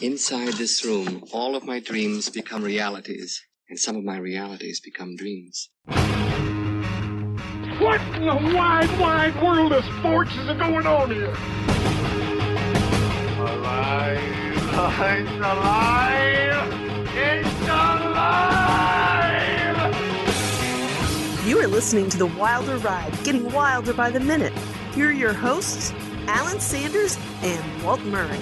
Inside this room, all of my dreams become realities, and some of my realities become dreams. What in the wide, wide world of sports is going on here? Alive! It's alive! It's alive! You are listening to The Wilder Ride, getting wilder by the minute. Here are your hosts, Alan Sanders and Walt Murray.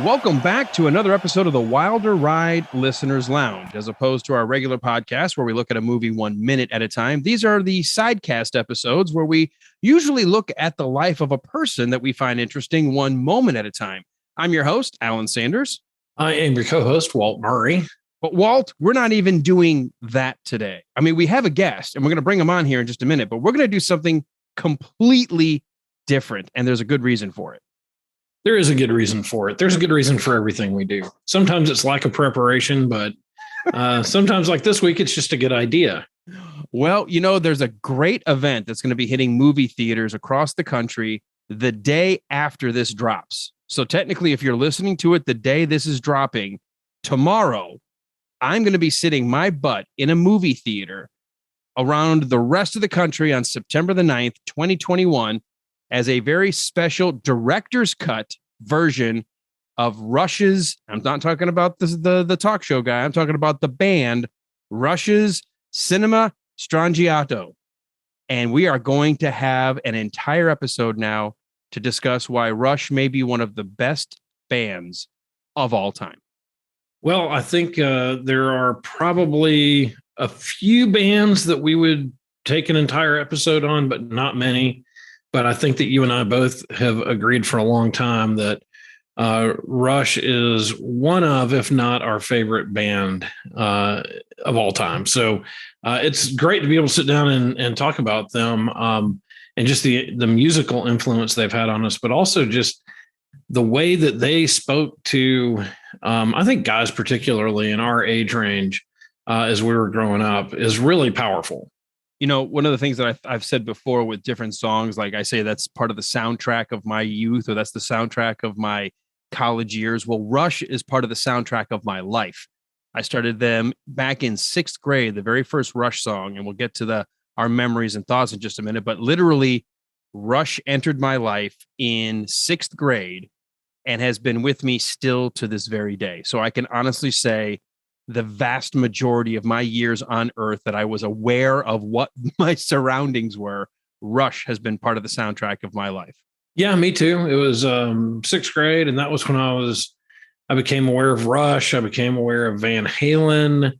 Welcome back to another episode of the Wilder Ride Listeners Lounge. As opposed to our regular podcast where we look at a movie 1 minute at a time, these are the sidecast episodes where we usually look at the life of a person that we find interesting 1 moment at a time. I'm your host, Alan Sanders. I am your co-host, Walt Murray. But Walt, we're not even doing that today. I mean, we have a guest and we're going to bring him on here in just a minute, but we're going to do something completely different. And there's a good reason for it. There is a good reason for it. There's a good reason for everything we do. Sometimes it's lack of preparation, but sometimes like this week, it's just a good idea. Well, you know, there's a great event that's going to be hitting movie theaters across the country the day after this drops. So technically, if you're listening to it the day this is dropping, tomorrow, I'm going to be sitting my butt in a movie theater around the rest of the country on September the 9th, 2021, as a very special director's cut version of Rush's. I'm not talking about the talk show guy. I'm talking about the band RUSH's Cinema Stragiato. And we are going to have an entire episode now to discuss why Rush may be one of the best bands of all time. Well, I think there are probably a few bands that we would take an entire episode on, but not many. But I think that you and I both have agreed for a long time that Rush is one of, if not our favorite band of all time. So it's great to be able to sit down and talk about them and just the musical influence they've had on us, but also just the way that they spoke to, I think guys, particularly in our age range, as we were growing up, is really powerful. You know, one of the things that I've said before with different songs, like I say, that's part of the soundtrack of my youth, or that's the soundtrack of my college years. Well, Rush is part of the soundtrack of my life. I started them back in 6th grade, the very first Rush song, and we'll get to our memories and thoughts in just a minute. But literally, Rush entered my life in 6th grade and has been with me still to this very day. So I can honestly say, the vast majority of my years on Earth that I was aware of what my surroundings were, Rush has been part of the soundtrack of my life. Yeah, me too. It was 6th grade, and that was when I became aware of Rush. I became aware of Van Halen,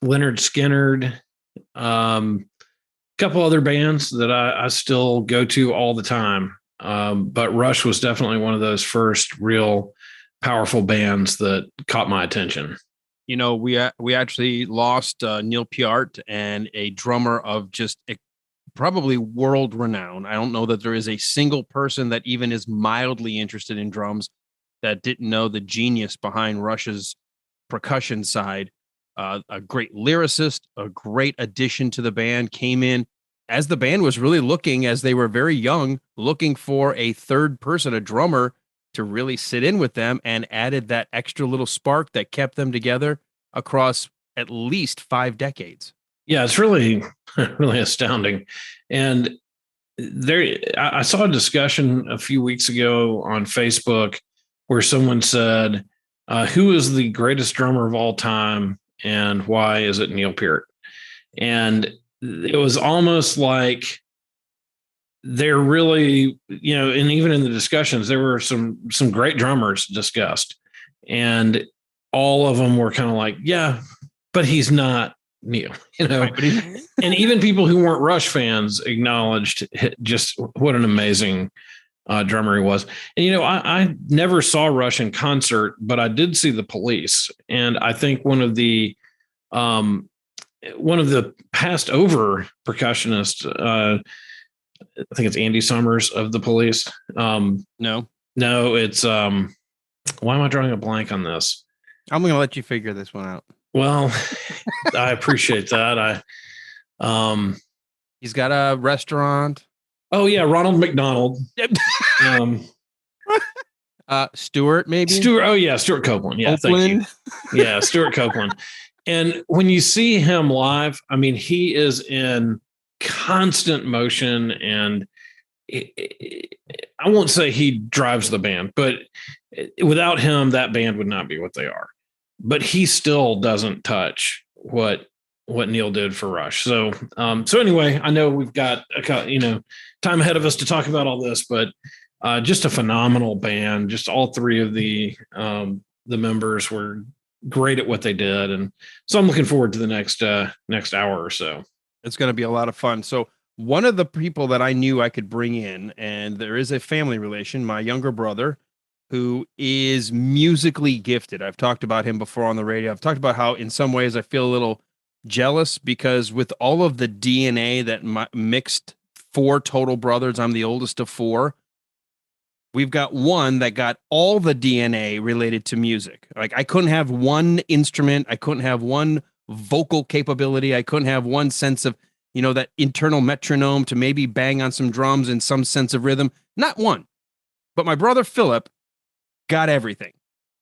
Leonard Skinner, a couple other bands that I still go to all the time. But Rush was definitely one of those first real powerful bands that caught my attention. You know, we actually lost Neil Peart, and a drummer of just probably world renown. I don't know that there is a single person that even is mildly interested in drums that didn't know the genius behind Rush's percussion side. A great lyricist, a great addition to the band, came in as the band was really looking, as they were very young, looking for a third person, a drummer, to really sit in with them, and added that extra little spark that kept them together across at least 5 decades. Yeah, it's really, really astounding. And I saw a discussion a few weeks ago on Facebook where someone said, who is the greatest drummer of all time and why is it Neil Peart? And it was almost like they're really, and even in the discussions, there were some great drummers discussed, and all of them were kind of like, yeah, but he's not Neil, and even people who weren't Rush fans acknowledged just what an amazing drummer he was. And, I never saw Rush in concert, but I did see the Police. And I think one of the passed over percussionists, I think it's Andy Summers of the Police. No, it's why am I drawing a blank on this? I'm going to let you figure this one out. Well, I appreciate that. He's got a restaurant. Oh yeah, Ronald McDonald. Stuart, maybe Stuart. Oh yeah, Stuart Copeland. Yeah, Copeland. Thank you. Yeah, Stuart Copeland. And when you see him live, I mean, he is in constant motion, and I won't say he drives the band, but without him, that band would not be what they are. But he still doesn't touch what Neil did for Rush. So anyway, I know we've got time ahead of us to talk about all this, but just a phenomenal band. Just all three of the members were great at what they did, and so I'm looking forward to the next hour or so. It's going to be a lot of fun. So one of the people that I knew I could bring in, and there is a family relation, my younger brother, who is musically gifted. I've talked about him before on the radio. I've talked about how in some ways I feel a little jealous because with all of the DNA that mixed 4 total brothers, I'm the oldest of 4. We've got one that got all the DNA related to music. Like I couldn't have one instrument. I couldn't have one vocal capability. I couldn't have one sense of, that internal metronome to maybe bang on some drums and some sense of rhythm. Not one. But my brother Philip got everything.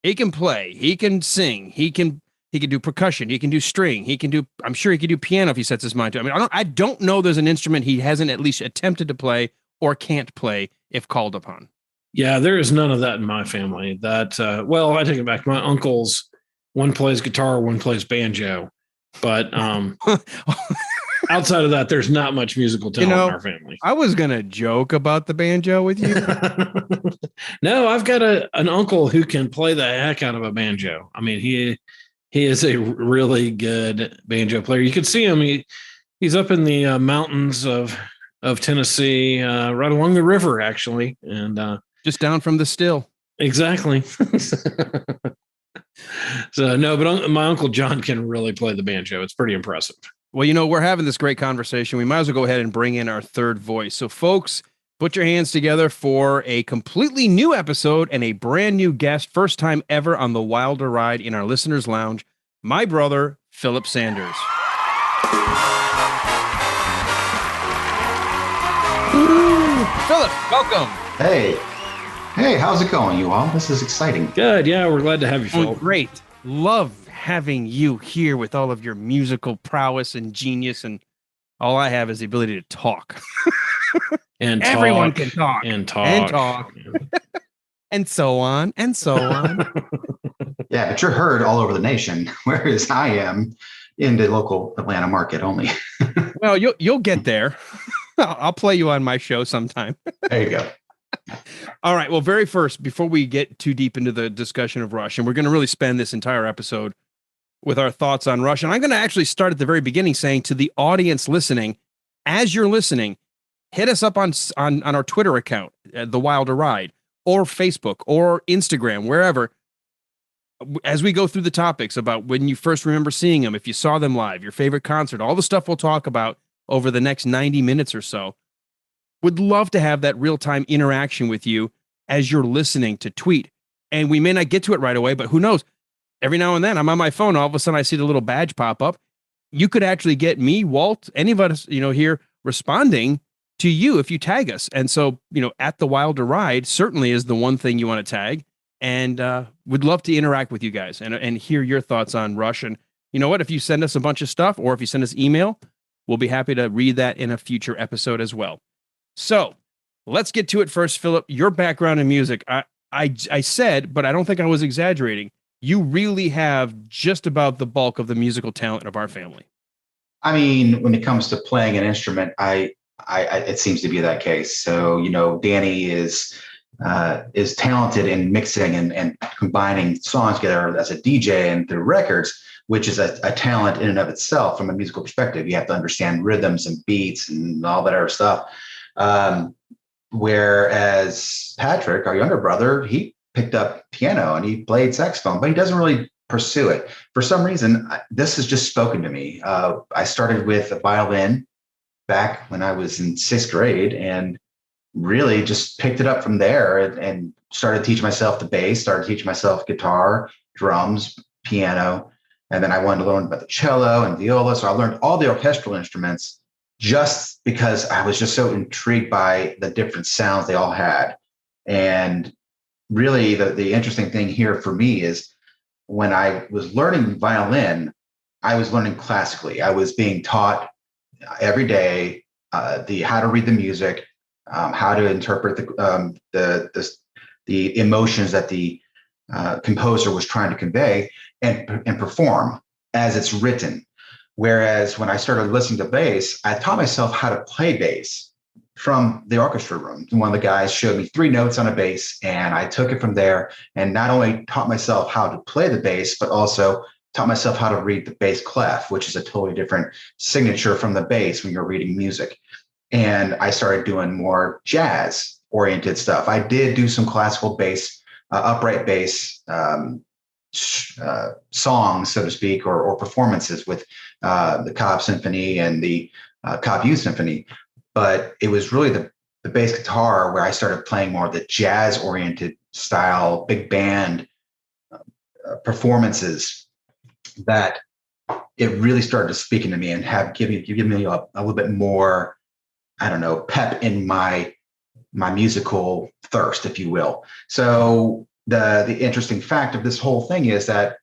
He can play. He can sing. He can do percussion. He can do string. I'm sure he could do piano if he sets his mind to it. I mean, I don't know there's an instrument he hasn't at least attempted to play or can't play if called upon. Yeah, there is none of that in my family. That, I take it back. My uncles, one plays guitar, one plays banjo. But outside of that, there's not much musical talent in our family. I was going to joke about the banjo with you. No, I've got an uncle who can play the heck out of a banjo. I mean, he is a really good banjo player. You can see him. He's up in the mountains of Tennessee, right along the river, actually. And just down from the still. Exactly. So no, but my Uncle John can really play the banjo. It's pretty impressive. Well, we're having this great conversation. We might as well go ahead and bring in our third voice. So folks, put your hands together for a completely new episode and a brand new guest, first time ever on the Wilder Ride in our listeners' lounge, my brother, Philip Sanders. Philip, welcome. Hey, how's it going, you all? This is exciting. Good. Yeah, we're glad to have you, Phil. Great. Love having you here with all of your musical prowess and genius, and all I have is the ability to talk. And everyone can talk. And talk. And talk. And so on, and so on. Yeah, but you're heard all over the nation, whereas I am in the local Atlanta market only. Well, you'll get there. I'll play you on my show sometime. There you go. All right. Well, very first, before we get too deep into the discussion of Rush, and we're going to really spend this entire episode with our thoughts on Rush, and I'm going to actually start at the very beginning saying to the audience listening, as you're listening, hit us up on our Twitter account, The Wilder Ride, or Facebook, or Instagram, wherever, as we go through the topics about when you first remember seeing them, if you saw them live, your favorite concert, all the stuff we'll talk about over the next 90 minutes or so. Would love to have that real-time interaction with you as you're listening to tweet. And we may not get to it right away, but who knows? Every now and then I'm on my phone. All of a sudden I see the little badge pop up. You could actually get me, Walt, any of us, here responding to you if you tag us. And so, at the Wilder Ride certainly is the one thing you want to tag. And would love to interact with you guys and hear your thoughts on Rush. And you know what? If you send us a bunch of stuff or if you send us email, we'll be happy to read that in a future episode as well. So let's get to it first, Philip. Your background in music. I said, but I don't think I was exaggerating. You really have just about the bulk of the musical talent of our family. I mean, when it comes to playing an instrument, I it seems to be that case. So, Danny is talented in mixing and combining songs together as a DJ and through records, which is a talent in and of itself from a musical perspective. You have to understand rhythms and beats and all that other stuff. Whereas Patrick, our younger brother, he picked up piano and he played saxophone, but he doesn't really pursue it. For some reason, this has just spoken to me. I started with a violin back when I was in 6th grade and really just picked it up from there and started teaching myself the bass, started teaching myself guitar, drums, piano. And then I wanted to learn about the cello and viola. So I learned all the orchestral instruments just because I was just so intrigued by the different sounds they all had. And really the interesting thing here for me is when I was learning violin, I was learning classically. I was being taught every day how to read the music, how to interpret the emotions that the composer was trying to convey and perform as it's written. Whereas when I started listening to bass, I taught myself how to play bass from the orchestra room. One of the guys showed me 3 notes on a bass, and I took it from there and not only taught myself how to play the bass, but also taught myself how to read the bass clef, which is a totally different signature from the bass when you're reading music. And I started doing more jazz oriented stuff. I did do some classical bass, upright bass songs, so to speak, or performances with the Cobb Symphony and the Cobb Youth Symphony. But it was really the bass guitar where I started playing more of the jazz oriented style, big band performances that it really started to speak into me and give me a little bit more, I don't know, pep in my musical thirst, if you will. So the interesting fact of this whole thing is that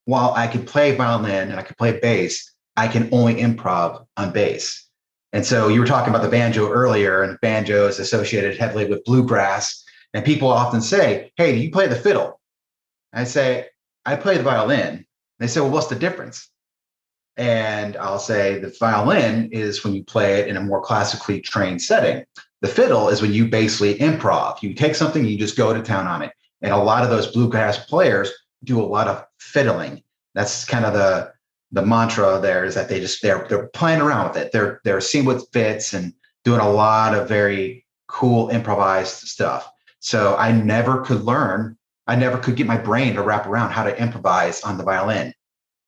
while I could play violin and I could play bass, I can only improv on bass. And so you were talking about the banjo earlier, and banjo is associated heavily with bluegrass. And people often say, "Hey, do you play the fiddle?" I say, "I play the violin." They say, "Well, what's the difference?" And I'll say the violin is when you play it in a more classically trained setting. The fiddle is when you basically improv. You take something, you just go to town on it. And a lot of those bluegrass players do a lot of fiddling. That's kind of the mantra there, is that they're playing around with it. They're seeing what fits and doing a lot of very cool improvised stuff. So I never could get my brain to wrap around how to improvise on the violin,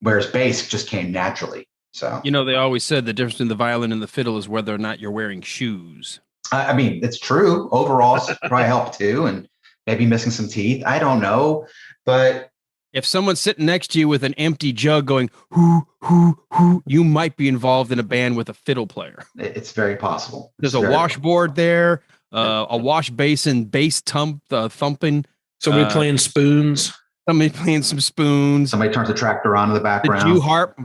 whereas bass just came naturally. So, they always said the difference between the violin and the fiddle is whether or not you're wearing shoes. I mean, it's true. Overalls probably help too, and maybe missing some teeth. I don't know, but if someone's sitting next to you with an empty jug going, hoo, hoo, hoo, you might be involved in a band with a fiddle player. It's very possible. There's a washboard there, a wash basin, bass thumping. Somebody playing spoons. Somebody playing some spoons. Somebody turns the tractor on in the background. The Jew harp.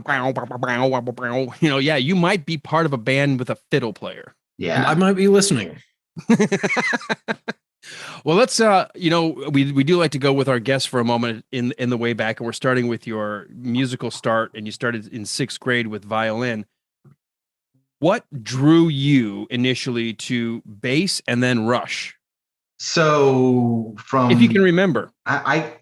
Yeah, you might be part of a band with a fiddle player. Yeah. I might be listening. Well, let's we do like to go with our guests for a moment in the way back, and we're starting with your musical start, and you started in 6th grade with violin. What drew you initially to bass and then Rush? So if you can remember. I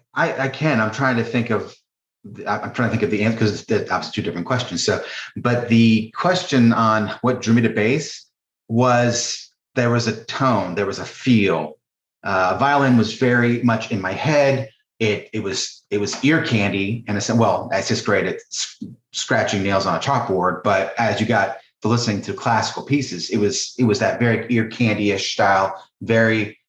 can. I'm trying to think of the answer, because it's obviously 2 different questions. So, but the question on what drew me to bass was there was a tone, there was a feel. Violin was very much in my head. It was ear candy, and I said, well, at 6th grade, it's scratching nails on a chalkboard. But as you got to listening to classical pieces, it was that very ear candy-ish style, very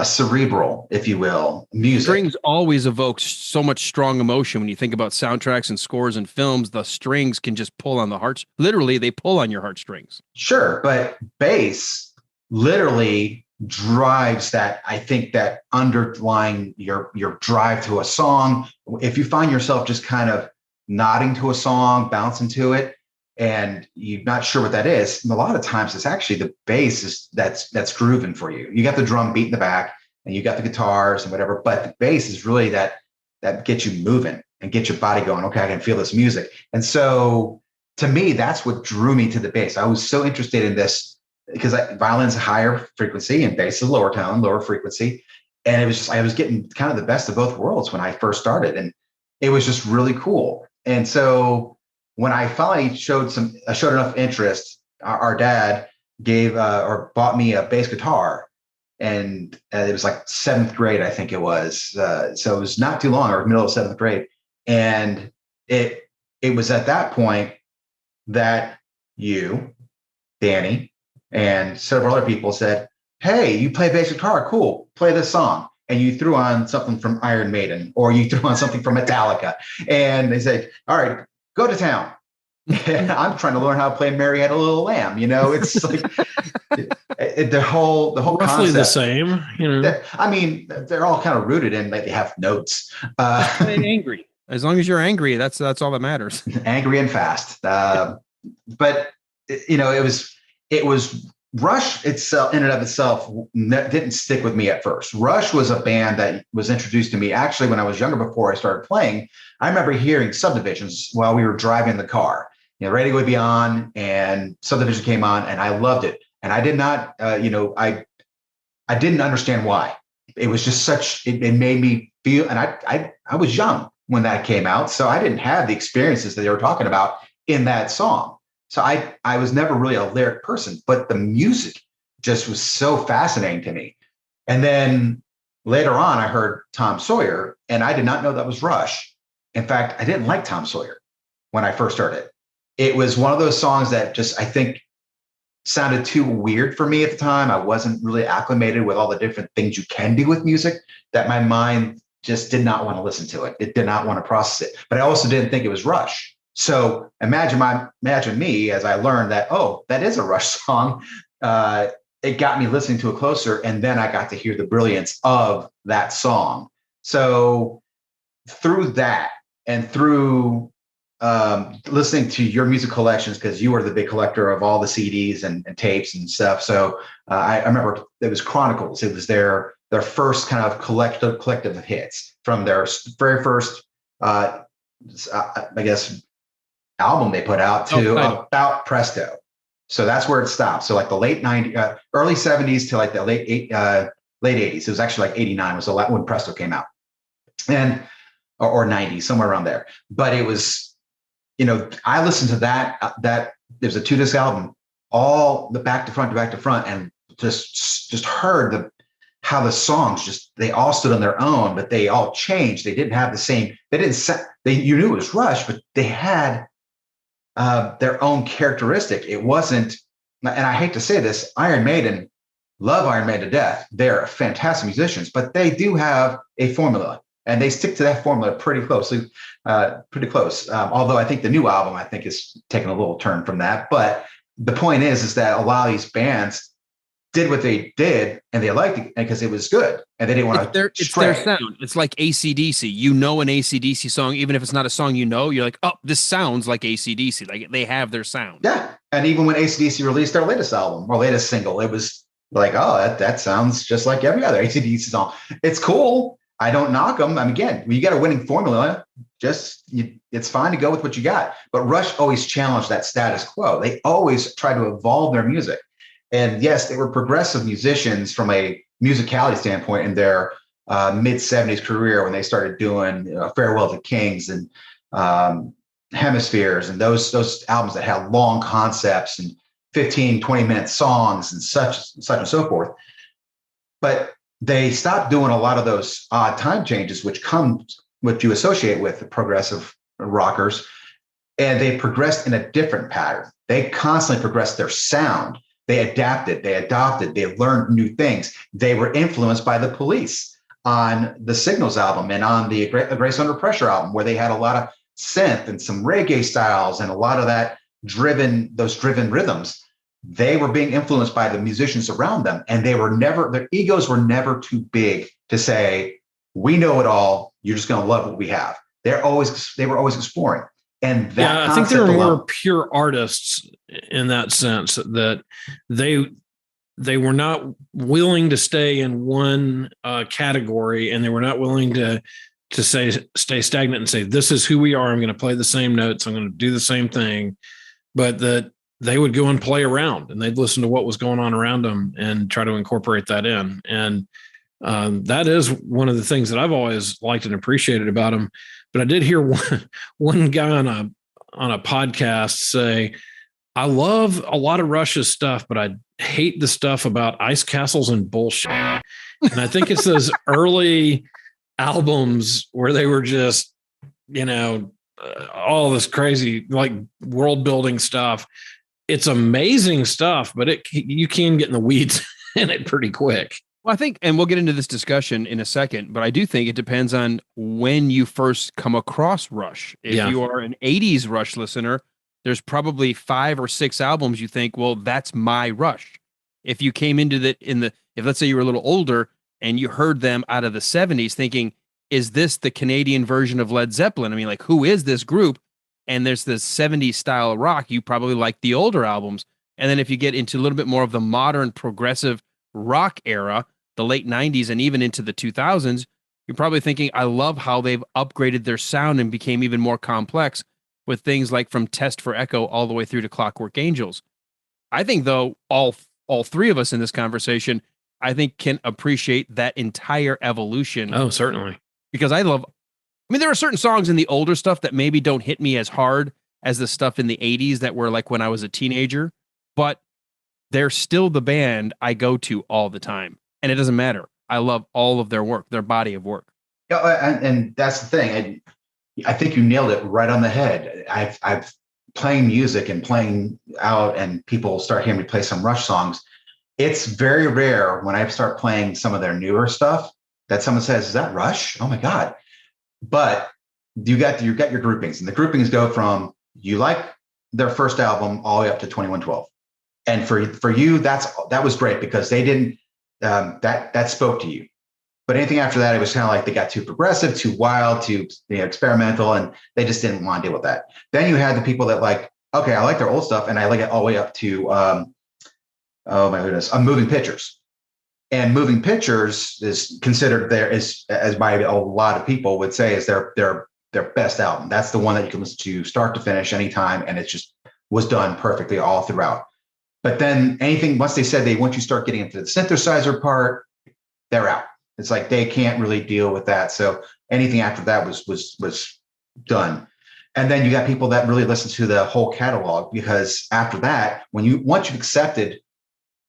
cerebral, if you will, music. Strings always evoke so much strong emotion. When you think about soundtracks and scores and films, the strings can just pull on the hearts. Literally, they pull on your heartstrings. Sure, but bass literally drives that. I think that underlying your drive to a song. If you find yourself just kind of nodding to a song, bouncing to it, and you're not sure what that is. And a lot of times it's actually the bass that's grooving for you. You got the drum beat in the back and you got the guitars and whatever, but the bass is really that gets you moving and get your body going. Okay, I can feel this music. And so to me, that's what drew me to the bass. I was so interested in this because violin's a higher frequency and bass is lower tone, lower frequency. And it was just, I was getting kind of the best of both worlds when I first started. And it was just really cool. And so when I finally showed enough interest, our dad gave or bought me a bass guitar. And it was like 7th grade, I think it was. So it was not too long, or middle of 7th grade. And it was at that point that you, Danny, and several other people said, hey, you play bass guitar, cool, play this song. And you threw on something from Iron Maiden, or you threw on something from Metallica. And they said, all right, go to town. And I'm trying to learn how to play Mary Had a Little Lamb. It's like the whole roughly concept. The same. I mean, they're all kind of rooted in, like, they have notes. Angry. As long as you're angry, that's all that matters. Angry and fast. But it was Rush itself, in and of itself, didn't stick with me at first. Rush was a band that was introduced to me actually when I was younger. Before I started playing, I remember hearing Subdivisions while we were driving the car. Radio would be on, and Subdivision came on, and I loved it. And I did not, I didn't understand why. It was just it made me feel, and I was young when that came out, so I didn't have the experiences that they were talking about in that song. So I was never really a lyric person, but the music just was so fascinating to me. And then later on, I heard Tom Sawyer, and I did not know that was Rush. In fact, I didn't like Tom Sawyer when I first started. It was one of those songs that just, I think, sounded too weird for me at the time. I wasn't really acclimated with all the different things you can do with music, that my mind just did not want to listen to it. It did not want to process it. But I also didn't think it was Rush. So imagine me as I learned that, oh, that is a Rush song. It got me listening to it closer, and then I got to hear the brilliance of that song. So through that, and through listening to your music collections, because you were the big collector of all the CDs and tapes and stuff. So I remember it was Chronicles. It was their first kind of collective of hits from their very first, I guess, album they put out to about Presto. So that's where it stopped. So like the late 90s, early 70s to like the late 80s. It was actually like 89 was the last when Presto came out, and or 90, somewhere around there. But it was, I listened to that there's a 2-disc album, all the back to front, and just heard how the songs they all stood on their own, but they all changed. They didn't have the same. You knew it was Rush, but they had their own characteristic. It wasn't, and I hate to say this, Iron Maiden, love Iron Maiden to death. They're fantastic musicians, but they do have a formula, and they stick to that formula pretty closely, pretty close. Although I think the new album, I think, is taking a little turn from that. But the point is that a lot of these bands did what they did, and they liked it because it was good, and they didn't want to. It's their sound. It's like AC/DC. An AC/DC song, even if it's not a song you're like, oh, this sounds like AC/DC. Like, they have their sound. Yeah, and even when AC/DC released their latest album or latest single, it was like, oh, that sounds just like every other AC/DC song. It's cool. I don't knock them. I mean, again, when you got a winning formula, it's fine to go with what you got. But Rush always challenged that status quo. They always try to evolve their music. And yes, they were progressive musicians from a musicality standpoint in their mid-70s career, when they started doing Farewell to Kings and Hemispheres and those albums that had long concepts and 15, 20-minute songs and such and so forth. But they stopped doing a lot of those odd time changes, which you associate with the progressive rockers, and they progressed in a different pattern. They constantly progressed their sound. They adapted, they adopted, they learned new things. They were influenced by the Police on the Signals album and on the Grace Under Pressure album, where they had a lot of synth and some reggae styles and a lot of that those driven rhythms. They were being influenced by the musicians around them, and their egos were never too big to say, we know it all. You're just going to love what we have. They were always exploring. And that I think they were concept more alone- pure artists in that sense, that they were not willing to stay in one category, and they were not willing to stay stagnant and say, this is who we are. I'm going to play the same notes. I'm going to do the same thing. But that they would go and play around, and they'd listen to what was going on around them and try to incorporate that in. And that is one of the things that I've always liked and appreciated about them. But I did hear one guy on a podcast say, I love a lot of Rush's stuff, but I hate the stuff about ice castles and bullshit. And I think it's those early albums where they were just, all this crazy, like, world building stuff. It's amazing stuff, but you can get in the weeds in it pretty quick. Well, I think, and we'll get into this discussion in a second, but I do think it depends on when you first come across Rush. If you are an 80s Rush listener, there's probably 5 or 6 albums you think, well, that's my Rush. If you came into that if let's say you were a little older and you heard them out of the 70s thinking, is this the Canadian version of Led Zeppelin? I mean, like, who is this group? And there's this 70s style rock, you probably like the older albums. And then if you get into a little bit more of the modern progressive rock era, the late 90s and even into the 2000s, you're probably thinking, I love how they've upgraded their sound and became even more complex with things like from Test for Echo all the way through to Clockwork Angels. I think, though, all 3 of us in this conversation, I think, can appreciate that entire evolution. Oh, certainly. Because there are certain songs in the older stuff that maybe don't hit me as hard as the stuff in the 80s that were like when I was a teenager, but they're still the band I go to all the time. And it doesn't matter. I love all of their work, their body of work. Yeah, and that's the thing. I think you nailed it right on the head. I've playing music and playing out, and people start hearing me play some Rush songs. It's very rare when I start playing some of their newer stuff that someone says, "Is that Rush?" Oh my God. But you got your groupings, and the groupings go from you like their first album all the way up to 2112. And for you, that was great because they didn't that spoke to you. But anything after that, it was kind of like they got too progressive, too wild, too experimental, and they just didn't want to deal with that. Then you had the people that like, okay, I like their old stuff, and I like it all the way up to oh my goodness, Moving Pictures. And Moving Pictures is considered as by a lot of people would say, is their best album. That's the one that you can listen to start to finish anytime, and it just was done perfectly all throughout. But then once they said once you start getting into the synthesizer part, they're out. It's like they can't really deal with that. So anything after that was done. And then you got people that really listen to the whole catalog, because after that, once you've accepted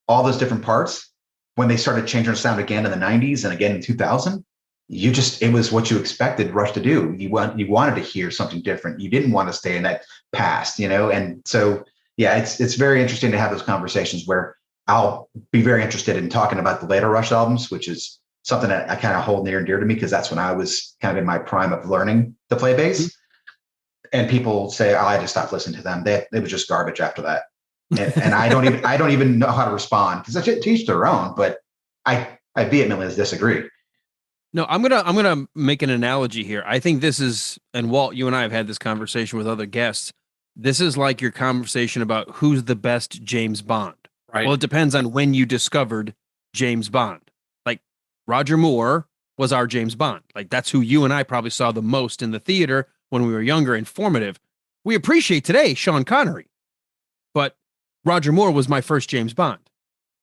all those different parts, when they started changing the sound again in the 90s and again in 2000, it was what you expected Rush to do. You wanted to hear something different. You didn't want to stay in that past, and so yeah, it's very interesting to have those conversations where I'll be very interested in talking about the later Rush albums, which is something that I kind of hold near and dear to me, because that's when I was kind of in my prime of learning to play bass. Mm-hmm. And people say, "Oh, I just stopped listening to them. They was just garbage after that." And I don't even know how to respond, because I teach their own, but I vehemently disagree. No, I'm gonna make an analogy here. I think this is, and Walt, you and I have had this conversation with other guests. This is like your conversation about who's the best James Bond. Right. Well, it depends on when you discovered James Bond. Like Roger Moore was our James Bond. Like that's who you and I probably saw the most in the theater when we were younger and formative. We appreciate today Sean Connery, but Roger Moore was my first James Bond.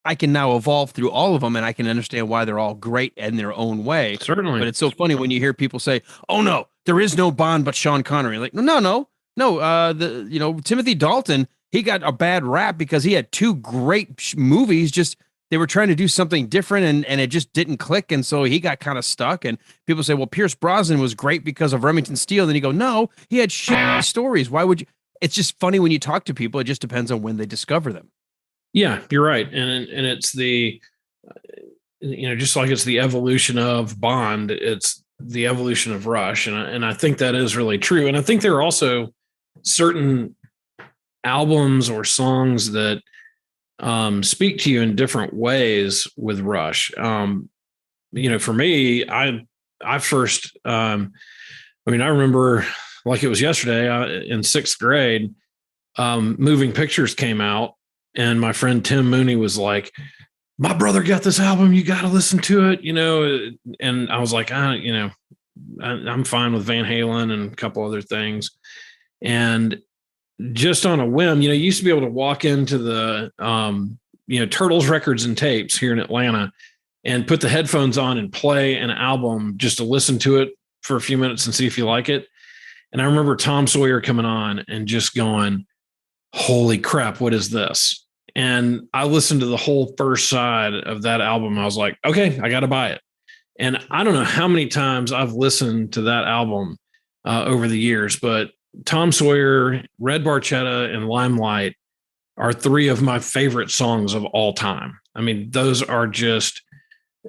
I can now evolve through all of them, and I can understand why they're all great in their own way. Certainly. But it's so funny when you hear people say, "Oh no, there is no Bond but Sean Connery." Like, no. Timothy Dalton, he got a bad rap because he had 2 great movies. Just they were trying to do something different, and it just didn't click, and so he got kind of stuck. And people say, "Well, Pierce Brosnan was great because of Remington Steele." Then you go, "No, he had shit stories. Why would you?" It's just funny when you talk to people. It just depends on when they discover them. Yeah, you're right. And it's the, just like it's the evolution of Bond, it's the evolution of Rush. And I think that is really true. And I think there are also certain albums or songs that speak to you in different ways with Rush. For me, I first, I remember like it was yesterday in 6th grade, Moving Pictures came out, and my friend Tim Mooney was like, my brother got this album, you got to listen to it, and I was like, I'm fine with Van Halen and a couple other things. And just on a whim, you used to be able to walk into the, Turtles Records and Tapes here in Atlanta and put the headphones on and play an album just to listen to it for a few minutes and see if you like it. And I remember Tom Sawyer coming on and just going, holy crap, what is this? And I listened to the whole first side of that album. I was like, okay, I got to buy it. And I don't know how many times I've listened to that album over the years, but Tom Sawyer, Red Barchetta, and Limelight are 3 of my favorite songs of all time. I mean, those are just,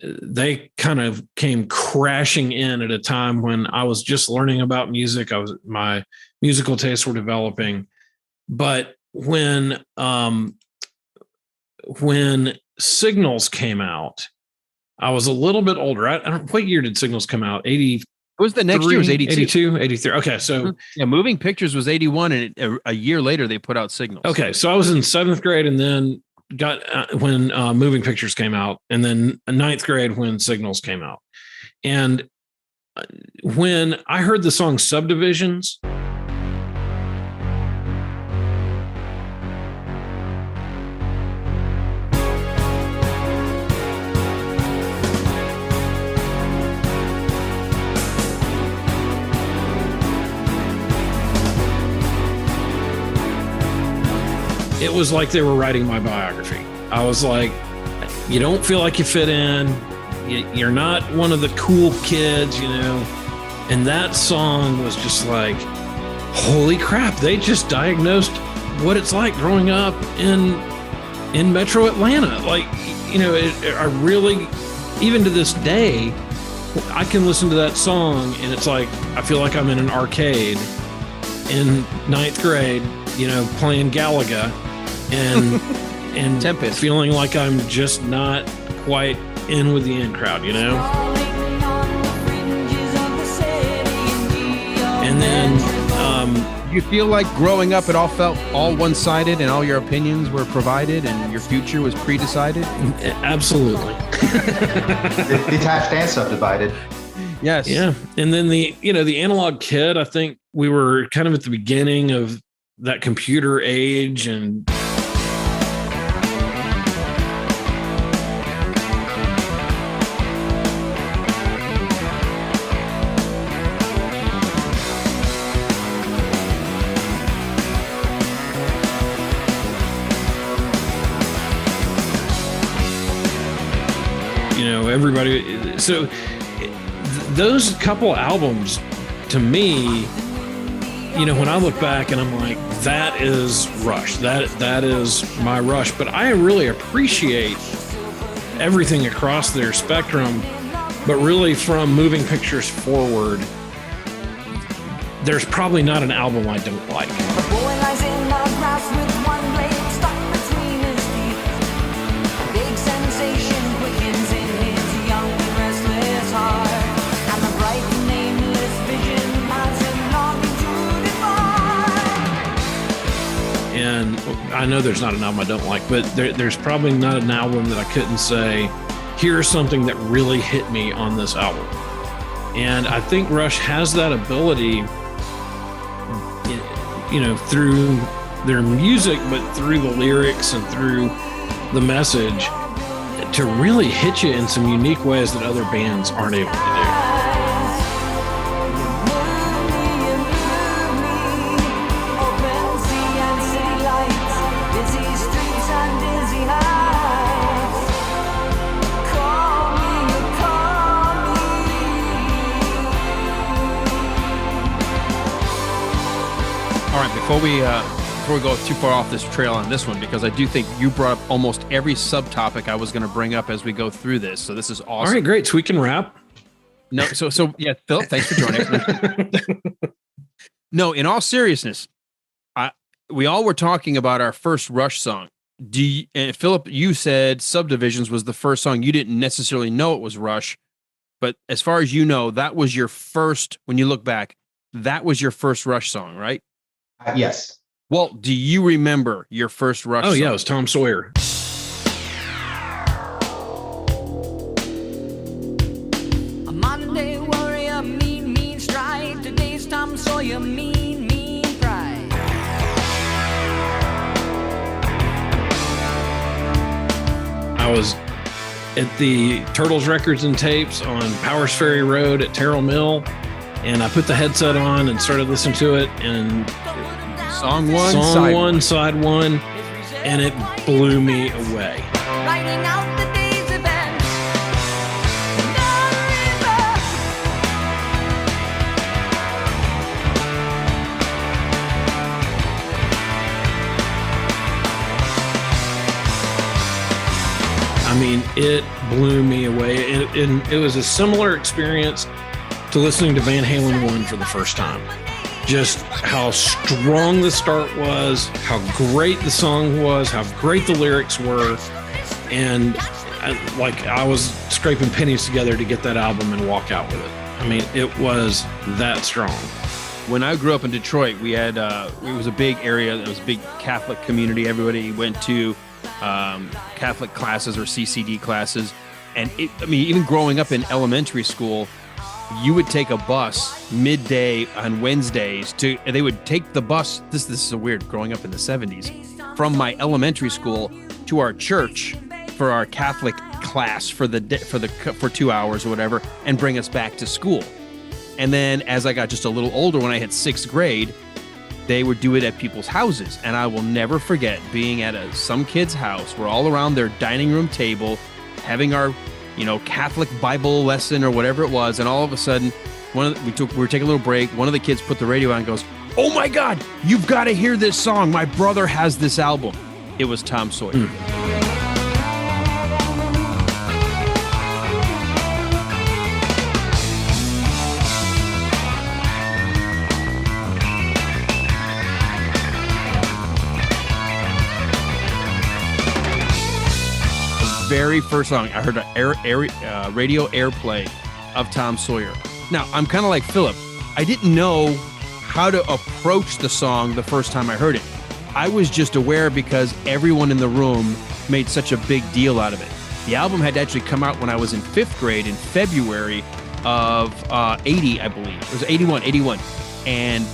they kind of came crashing in at a time when I was just learning about music. My musical tastes were developing. But when Signals came out, I was a little bit older. I don't, what year did Signals come out? 80. It was the next year, was 82. 82, 83. Okay, so yeah, Moving Pictures was 81, and a year later they put out Signals. Okay, so I was in 7th grade, and then got when Moving Pictures came out, and then 9th grade when Signals came out. And when I heard the song Subdivisions, it was like they were writing my biography. I was like, you don't feel like you fit in. You're not one of the cool kids, And that song was just like, holy crap, they just diagnosed what it's like growing up in Metro Atlanta. Like, I really, even to this day, I can listen to that song and it's like, I feel like I'm in an arcade in 9th grade, playing Galaga. And Tempest, feeling like I'm just not quite in with the in crowd, And then you feel like growing up, it all felt all one-sided, and all your opinions were provided, and your future was pre-decided. Absolutely, detached and subdivided. Yes, yeah. And then the analog kid. I think we were kind of at the beginning of that computer age, and everybody. So those couple albums, to me, when I look back and I'm like, that is Rush. That is my Rush. But I really appreciate everything across their spectrum. But really, from Moving Pictures forward, there's probably not an album I don't like. The boy lies in the grass with one blade stuck between his teeth. A big sensation quickens in his young and restless heart, and the bright nameless vision has him longing to depart. And I know there's not an album I don't like, but there's probably not an album that I couldn't say, here's something that really hit me on this album. And I think Rush has that ability, through their music, but through the lyrics and through the message, to really hit you in some unique ways that other bands aren't able to do. All right, before we go too far off this trail on this one, because I do think you brought up almost every subtopic I was going to bring up as we go through this. So this is awesome. All right, great. So we can wrap. No, so yeah, Philip, thanks for joining. No, in all seriousness, we all were talking about our first Rush song. And Philip, you said Subdivisions was the first song. You didn't necessarily know it was Rush, but as far as you know, that was your first, when you look back, that was your first Rush song, right? Yes. Walt, do you remember your first Rush song? Oh, yeah, it was Tom Sawyer. A Monday warrior, mean, mean stride. Today's Tom Sawyer, mean, mean pride. I was at the Turtles Records and Tapes on Powers Ferry Road at Terrell Mill, and I put the headset on and started listening to it, and Song one, side one, and it blew me away. Writing out the day's events. Down the river. I mean, it blew me away. And it was a similar experience to listening to Van Halen 1 for the first time. Just how strong the start was, how great the song was, how great the lyrics were. And I was scraping pennies together to get that album and walk out with it. I mean, it was that strong. When I grew up in Detroit, we had it was a big area. It was a big Catholic community. Everybody went to Catholic classes or CCD classes. And even growing up in elementary school, you would take a bus midday on Wednesdays they would take the bus. This is so weird growing up in the 70s from my elementary school to our church for our Catholic class for 2 hours or whatever, and bring us back to school. And then as I got just a little older, when I hit 6th grade, they would do it at people's houses. And I will never forget being at some kid's house. We're all around their dining room table having our Catholic Bible lesson or whatever it was, and all of a sudden, we were taking a little break. One of the kids put the radio on and goes, "Oh my God, you've got to hear this song. My brother has this album." It was Tom Sawyer. Very first song I heard radio airplay of Tom Sawyer. Now I'm kind of like Philip. I didn't know how to approach the song the first time I heard it. I was just aware because everyone in the room made such a big deal out of it. The album had actually come out when I was in 5th grade in February of 80, I believe. It was 81.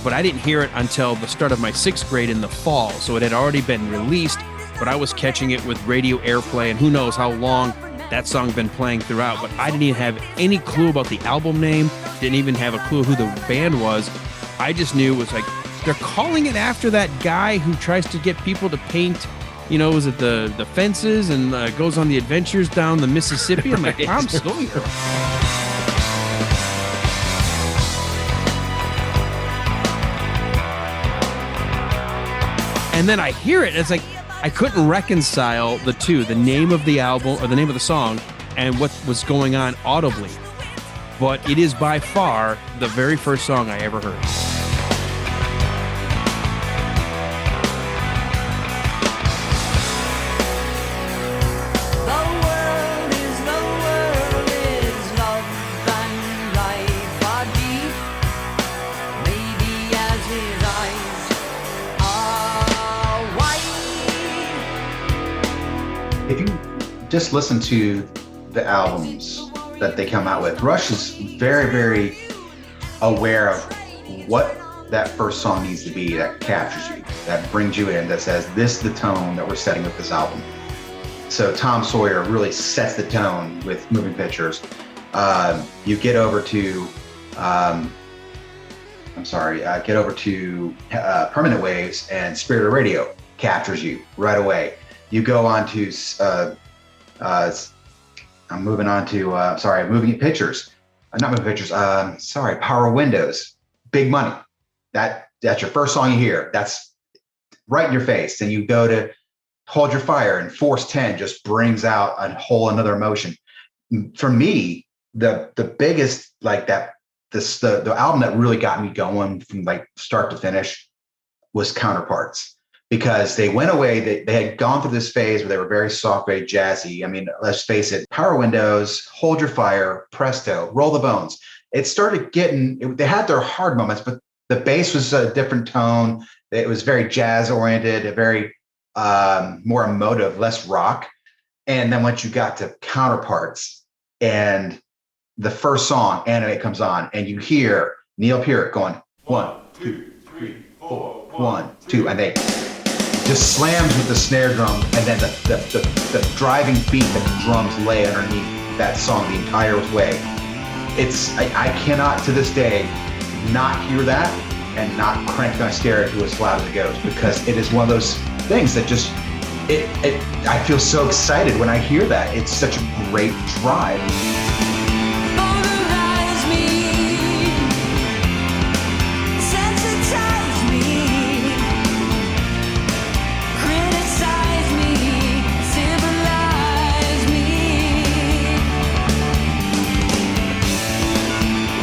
But I didn't hear it until the start of my 6th grade in the fall. So it had already been released, but I was catching it with radio airplay, and who knows how long that song been playing throughout. But I didn't even have any clue about the album name, didn't even have a clue who the band was. I just knew it was like, they're calling it after that guy who tries to get people to paint, was it the fences and goes on the adventures down the Mississippi? I'm like, Tom Sawyer. And then I hear it, and it's like, I couldn't reconcile the two, the name of the album or the name of the song and what was going on audibly. But it is by far the very first song I ever heard. If you just listen to the albums that they come out with, Rush is very, very aware of what that first song needs to be that captures you, that brings you in, that says, this is the tone that we're setting with this album. So Tom Sawyer really sets the tone with Moving Pictures. You get over to, Permanent Waves, and Spirit of Radio captures you right away. You go on to, Moving Pictures. Power Windows, Big Money. That's your first song you hear. That's right in your face. Then you go to Hold Your Fire, and Force 10 just brings out a whole another emotion. For me, the biggest, the album that really got me going from start to finish was Counterparts. Because they went away, they had gone through this phase where they were very soft, very jazzy. I mean, let's face it, Power Windows, Hold Your Fire, Presto, Roll the Bones. It started they had their hard moments, but The bass was a different tone. It was very jazz oriented, a very more emotive, less rock. And then once you got to Counterparts and the first song, Animate, comes on, and you hear Neil Peart going 1, 2, 3, 4, 1, 2, and they just slams with the snare drum, and then the driving beat that the drums lay underneath that song the entire way. I cannot to this day not hear that and not crank my stereo to as loud as it goes, because it is one of those things that just I feel so excited when I hear that. It's such a great drive. Polarize me, sensitize me, criticize me, civilize me,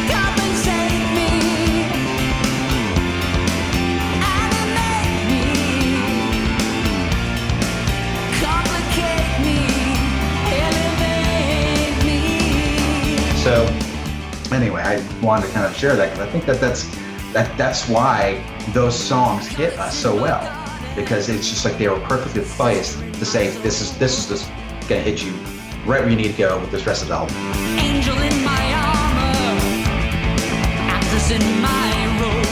compensate me, animate me, complicate me, elevate me. So anyway, I wanted to kind of share that because I think that's why those songs hit us so well, because it's just like they were perfectly placed to say this is just gonna hit you right where you need to go with this rest of the album. Angel in my armor, actress in my role,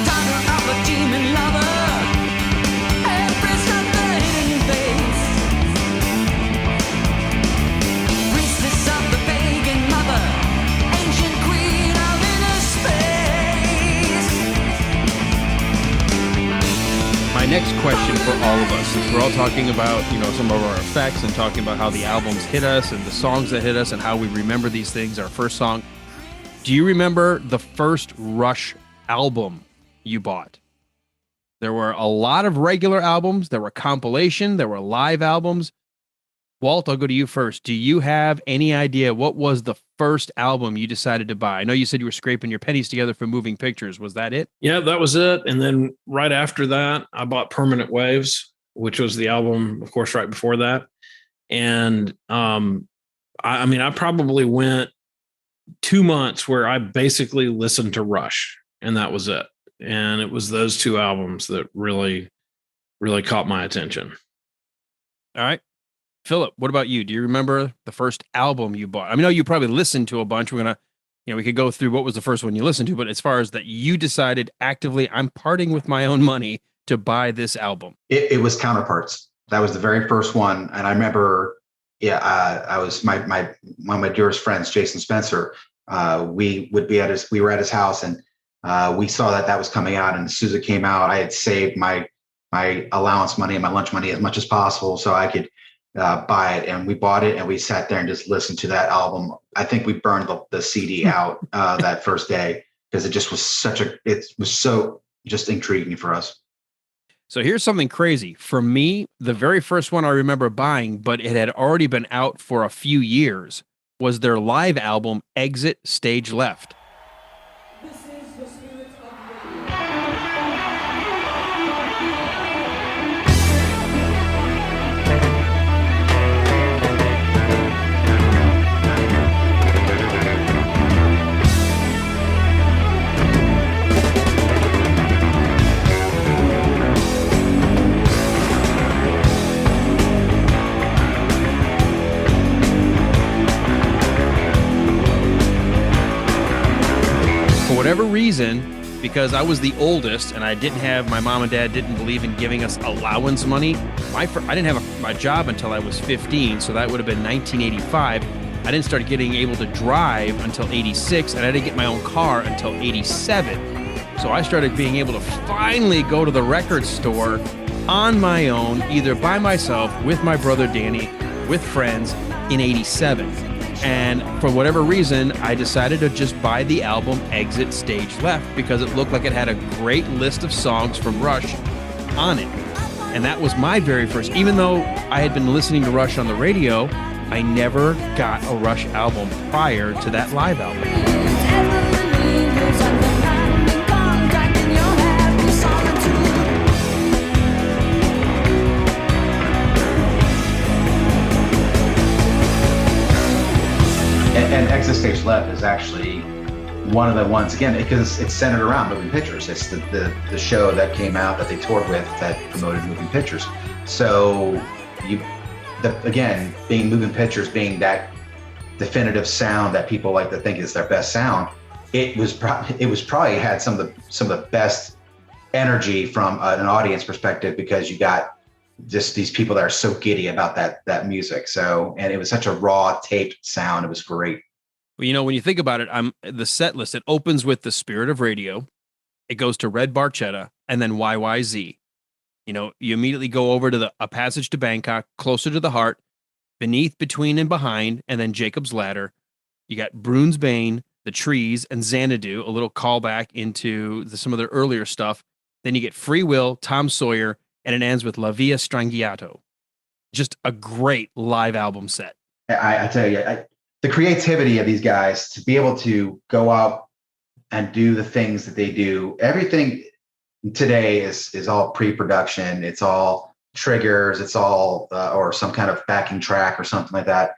daughter of a demon lover, empress of the hidden face, priestess of the pagan mother, ancient queen of inner space. My next question for all of us, since we're all talking about, some of our effects and talking about how the albums hit us and the songs that hit us and how we remember these things, our first song. Do you remember the first Rush album you bought? There were a lot of regular albums. There were compilation. There were live albums. Walt, I'll go to you first. Do you have any idea what was the first album you decided to buy? I know you said you were scraping your pennies together for moving pictures. Was that it? Yeah, that was it. And then right after that, I bought Permanent Waves, which was the album, of course, right before that. And I probably went 2 months where I basically listened to Rush, and that was it. And it was those two albums that really, really caught my attention. All right. Philip, what about you? Do you remember the first album you bought? I know you probably listened to a bunch. We're going to, we could go through what was the first one you listened to, but as far as that you decided actively, I'm parting with my own money to buy this album. It was Counterparts. That was the very first one. And I remember, I was one of my dearest friends, Jason Spencer. We were at his house, and we saw that was coming out. And as soon as it came out, I had saved my allowance money and my lunch money as much as possible so I could buy it. And we bought it, and we sat there and just listened to that album. I think we burned the CD out that first day, because it just was so just intriguing for us. So here's something crazy. For me, the very first one I remember buying, but it had already been out for a few years, was their live album, Exit Stage Left. Whatever reason, because I was the oldest and I didn't have, my mom and dad didn't believe in giving us allowance money. I didn't have my job until I was 15, so that would have been 1985. I didn't start getting able to drive until 86, and I didn't get my own car until 87. So I started being able to finally go to the record store on my own, either by myself, with my brother Danny, with friends, in 87. And for whatever reason, I decided to just buy the album Exit Stage Left because it looked like it had a great list of songs from Rush on it. And that was my very first, even though I had been listening to Rush on the radio, I never got a Rush album prior to that live album. And Exit Stage Left is actually one of the ones, again, because it's centered around moving pictures. It's the show that came out that they toured with that promoted moving pictures. So again, being moving pictures, being that definitive sound that people like to think is their best sound, it was probably had some of the best energy from an audience perspective, because you got just these people that are so giddy about that music. So, and it was such a raw taped sound. It was great. Well, when you think about it, the set list, it opens with The Spirit of Radio. It goes to Red Barchetta and then YYZ. You immediately go over to A Passage to Bangkok, Closer to the Heart, Beneath, Between, and Behind, and then Jacob's Ladder. You got Bruins Bane, The Trees, and Xanadu, a little callback into some of their earlier stuff. Then you get Free Will, Tom Sawyer, and it ends with La Via Strangiato. Just a great live album set. I tell you, the creativity of these guys to be able to go out and do the things that they do. Everything today is all pre-production. It's all triggers. It's all or some kind of backing track or something like that.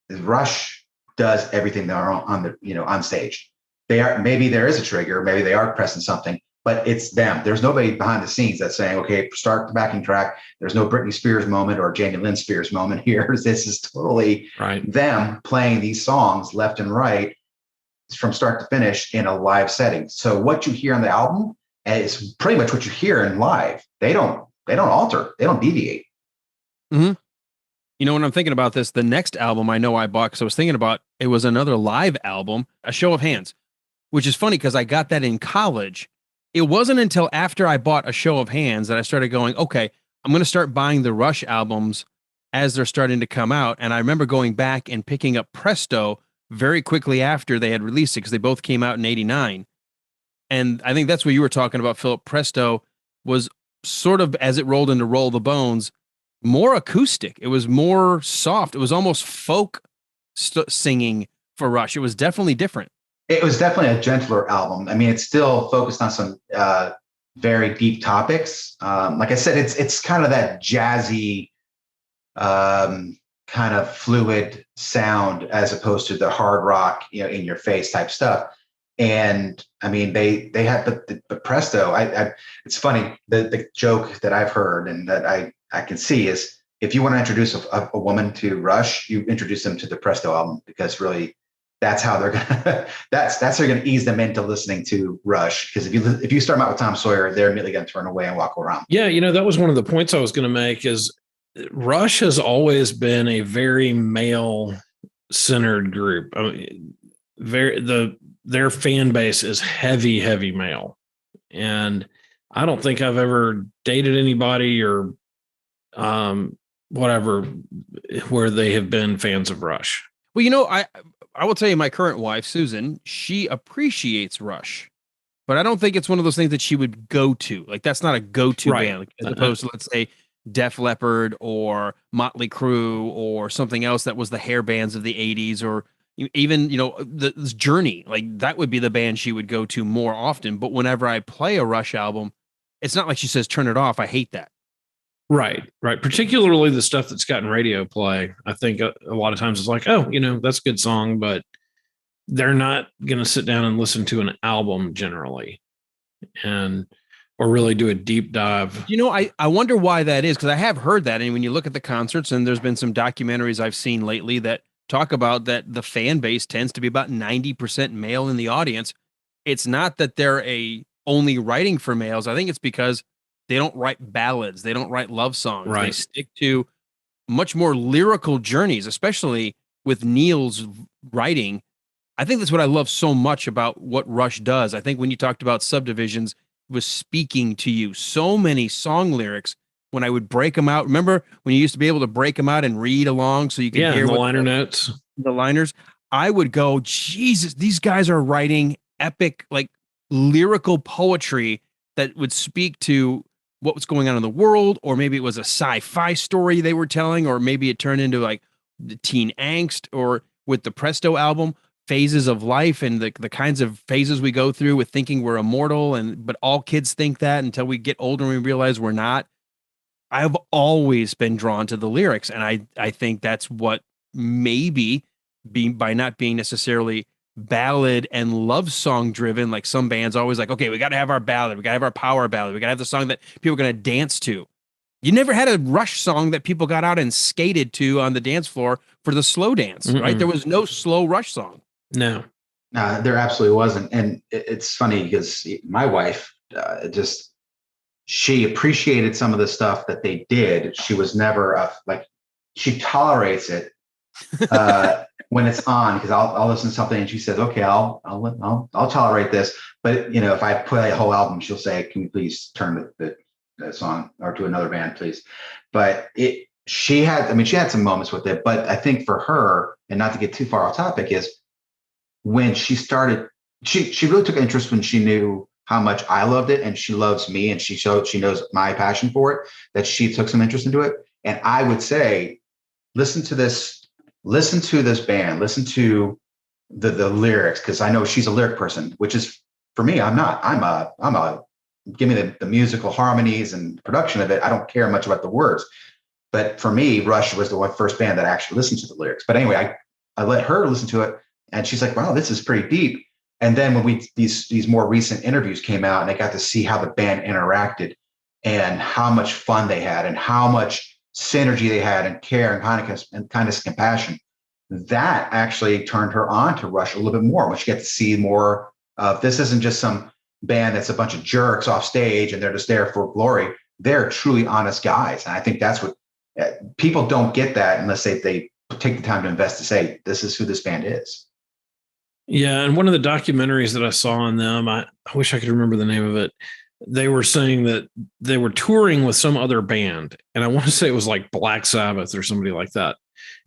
Rush does everything they're on stage. Maybe there is a trigger. Maybe they are pressing something, but it's them. There's nobody behind the scenes that's saying, okay, start the backing track. There's no Britney Spears moment or Jamie Lynn Spears moment here. This is totally them playing these songs left and right from start to finish in a live setting. So what you hear on the album is pretty much what you hear in live. They don't alter. They don't deviate. Mm-hmm. When I'm thinking about this, the next album I know I bought, because I was thinking about, it was another live album, A Show of Hands, which is funny because I got that in college. It wasn't until after I bought A Show of Hands that I started going, okay, I'm going to start buying the Rush albums as they're starting to come out. And I remember going back and picking up Presto very quickly after they had released it, because they both came out in 89. And I think that's what you were talking about, Philip. Presto was sort of, as it rolled into Roll the Bones, more acoustic. It was more soft. It was almost folk singing for Rush. It was definitely different. It was definitely a gentler album. I mean, it's still focused on some very deep topics. Like I said, it's kind of that jazzy, kind of fluid sound, as opposed to the hard rock, in your face type stuff. And I mean, they had, but Presto, it's funny, the joke that I've heard and that I can see is, if you want to introduce a woman to Rush, you introduce them to the Presto album, because really that's how they're gonna that's how you're gonna ease them into listening to Rush. Because if you start them out with Tom Sawyer, they're immediately gonna turn away and walk around. Yeah, that was one of the points I was going to make. Is Rush has always been a very male centered group. I mean, their fan base is heavy male, and I don't think I've ever dated anybody or whatever where they have been fans of Rush. Well, I will tell you, my current wife, Susan, she appreciates Rush, but I don't think it's one of those things that she would go to. Like, that's not a go-to band, as opposed to, let's say, Def Leppard or Motley Crue or something else that was the hair bands of the 80s, or even, the Journey. Like, that would be the band she would go to more often. But whenever I play a Rush album, it's not like she says, turn it off. I hate that. Right. Particularly the stuff that's gotten radio play. I think a lot of times it's like, oh, that's a good song, but they're not going to sit down and listen to an album generally, or really do a deep dive. I wonder why that is, because I have heard that. And when you look at the concerts, and there's been some documentaries I've seen lately that talk about that the fan base tends to be about 90% male in the audience. It's not that they're only writing for males. I think it's because they don't write ballads. They don't write love songs. Right. They stick to much more lyrical journeys, especially with Neil's writing. I think that's what I love so much about what Rush does. I think when you talked about Subdivisions, it was speaking to you. So many song lyrics, when I would break them out. Remember when you used to be able to break them out and read along so you could hear the liner notes? The liners. I would go, Jesus, these guys are writing epic, like, lyrical poetry that would speak to what was going on in the world, or maybe it was a sci-fi story they were telling, or maybe it turned into like the teen angst, or with the Presto album, phases of life and the kinds of phases we go through with thinking we're immortal, but all kids think that until we get older and we realize we're not. I've always been drawn to the lyrics, and I think that's what maybe by not being necessarily ballad and love song driven, like some bands always like, okay, we got to have our ballad, we got to have our power ballad, we got to have the song that people are going to dance to. You never had a Rush song that people got out and skated to on the dance floor for the slow dance, right? There was no slow Rush song. No. There absolutely wasn't. And it's funny because my wife she appreciated some of the stuff that they did. She was never she tolerates it when it's on, because I'll listen to something and she says, okay, I'll tolerate this. But if I play a whole album, she'll say, can we please turn the song or to another band, please? But she had some moments with it. But I think for her, and not to get too far off topic, is when she started, she really took interest when she knew how much I loved it, and she loves me, and she knows my passion for it, that she took some interest into it. And I would say, listen to this band, listen to the lyrics, because I know she's a lyric person, which is, for me, I'm not. I'm a give me the musical harmonies and production of it. I don't care much about the words. But for me, Rush was the first band that actually listened to the lyrics. But anyway, I let her listen to it, and she's like, wow, this is pretty deep. And then when these more recent interviews came out, and I got to see how the band interacted and how much fun they had and how much synergy they had and care and kindness and compassion, that actually turned her on to Rush a little bit more, when she got to see more of, this isn't just some band that's a bunch of jerks off stage and they're just there for glory. They're truly honest guys. And I think that's what people don't get, that unless they take the time to invest to say, this is who this band is. Yeah. And one of the documentaries that I saw on them, I wish I could remember the name of it. They were saying that they were touring with some other band, and I want to say it was like Black Sabbath or somebody like that.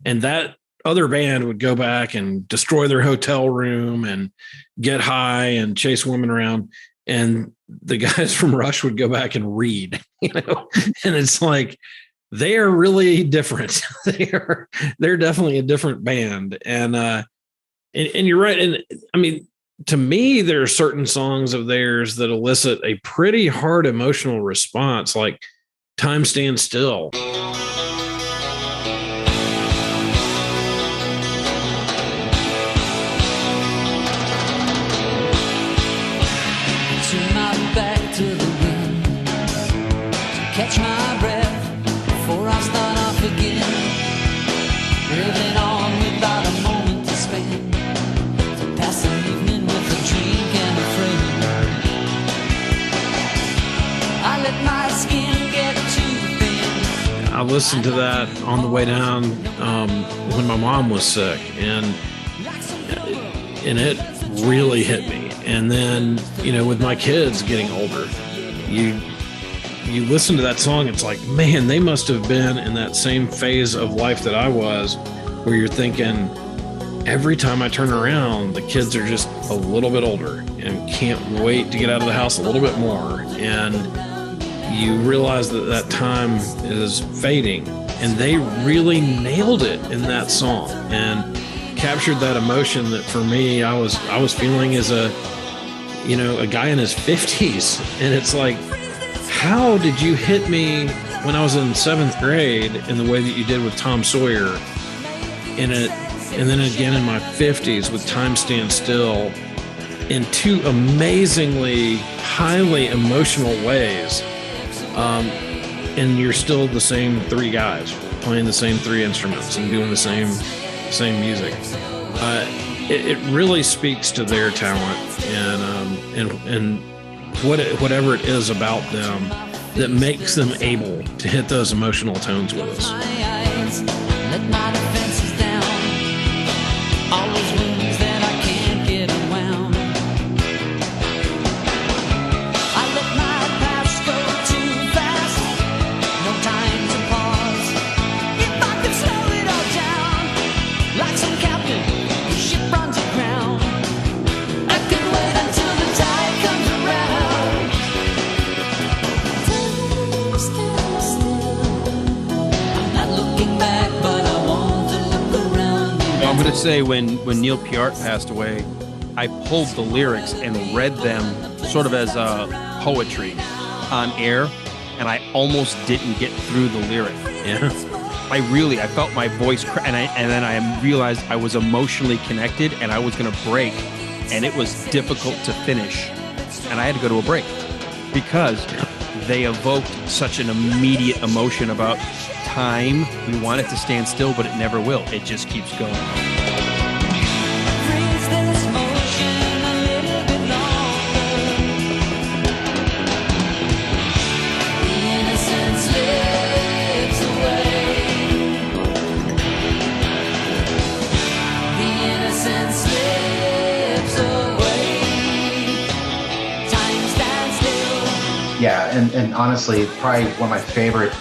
And that other band would go back and destroy their hotel room and get high and chase women around. And the guys from Rush would go back and read, and it's like, they are really different. They're definitely a different band. And you're right. And I mean, to me, there are certain songs of theirs that elicit a pretty hard emotional response, like Time Stands Still. Catch my breath before I start off again. Living on without a moment to spend. To pass the evening with a drink and a friend. I let my skin get too thin. I listened to that on the way down when my mom was sick, and it really hit me. And then, with my kids getting older, you listen to that song, it's like, man, they must have been in that same phase of life that I was, where you're thinking, every time I turn around, the kids are just a little bit older and can't wait to get out of the house a little bit more. And you realize that time is fading, and they really nailed it in that song and captured that emotion that, for me, I was feeling as a guy in his 50s. And it's like, how did you hit me when I was in 7th grade in the way that you did with Tom Sawyer, and then again in my 50s with Time Stands Still, in two amazingly highly emotional ways, and you're still the same three guys playing the same three instruments and doing the same music. It really speaks to their talent and whatever it is about them that makes them able to hit those emotional tones with us. Let my defenses down. All those wounds that I can't get unwound. I let my past go too fast. No time to pause. If I could slow it all down, like some captain whose ship runs aground, I could wait until the tide comes around. I'm not looking back, but I want to look around. I'm going to say when Neil Peart passed away, I pulled the lyrics and read them sort of as poetry on air, and I almost didn't get through the lyric. Yeah. I felt my voice, and then I realized I was emotionally connected, and I was going to break, and it was difficult to finish, and I had to go to a break because they evoked such an immediate emotion about time. We want it to stand still, but it never will. It just keeps going. Freeze this motion a little bit longer. The innocence slips away. The innocence slips away. Time stands still. Yeah, and honestly, probably one of my favorite.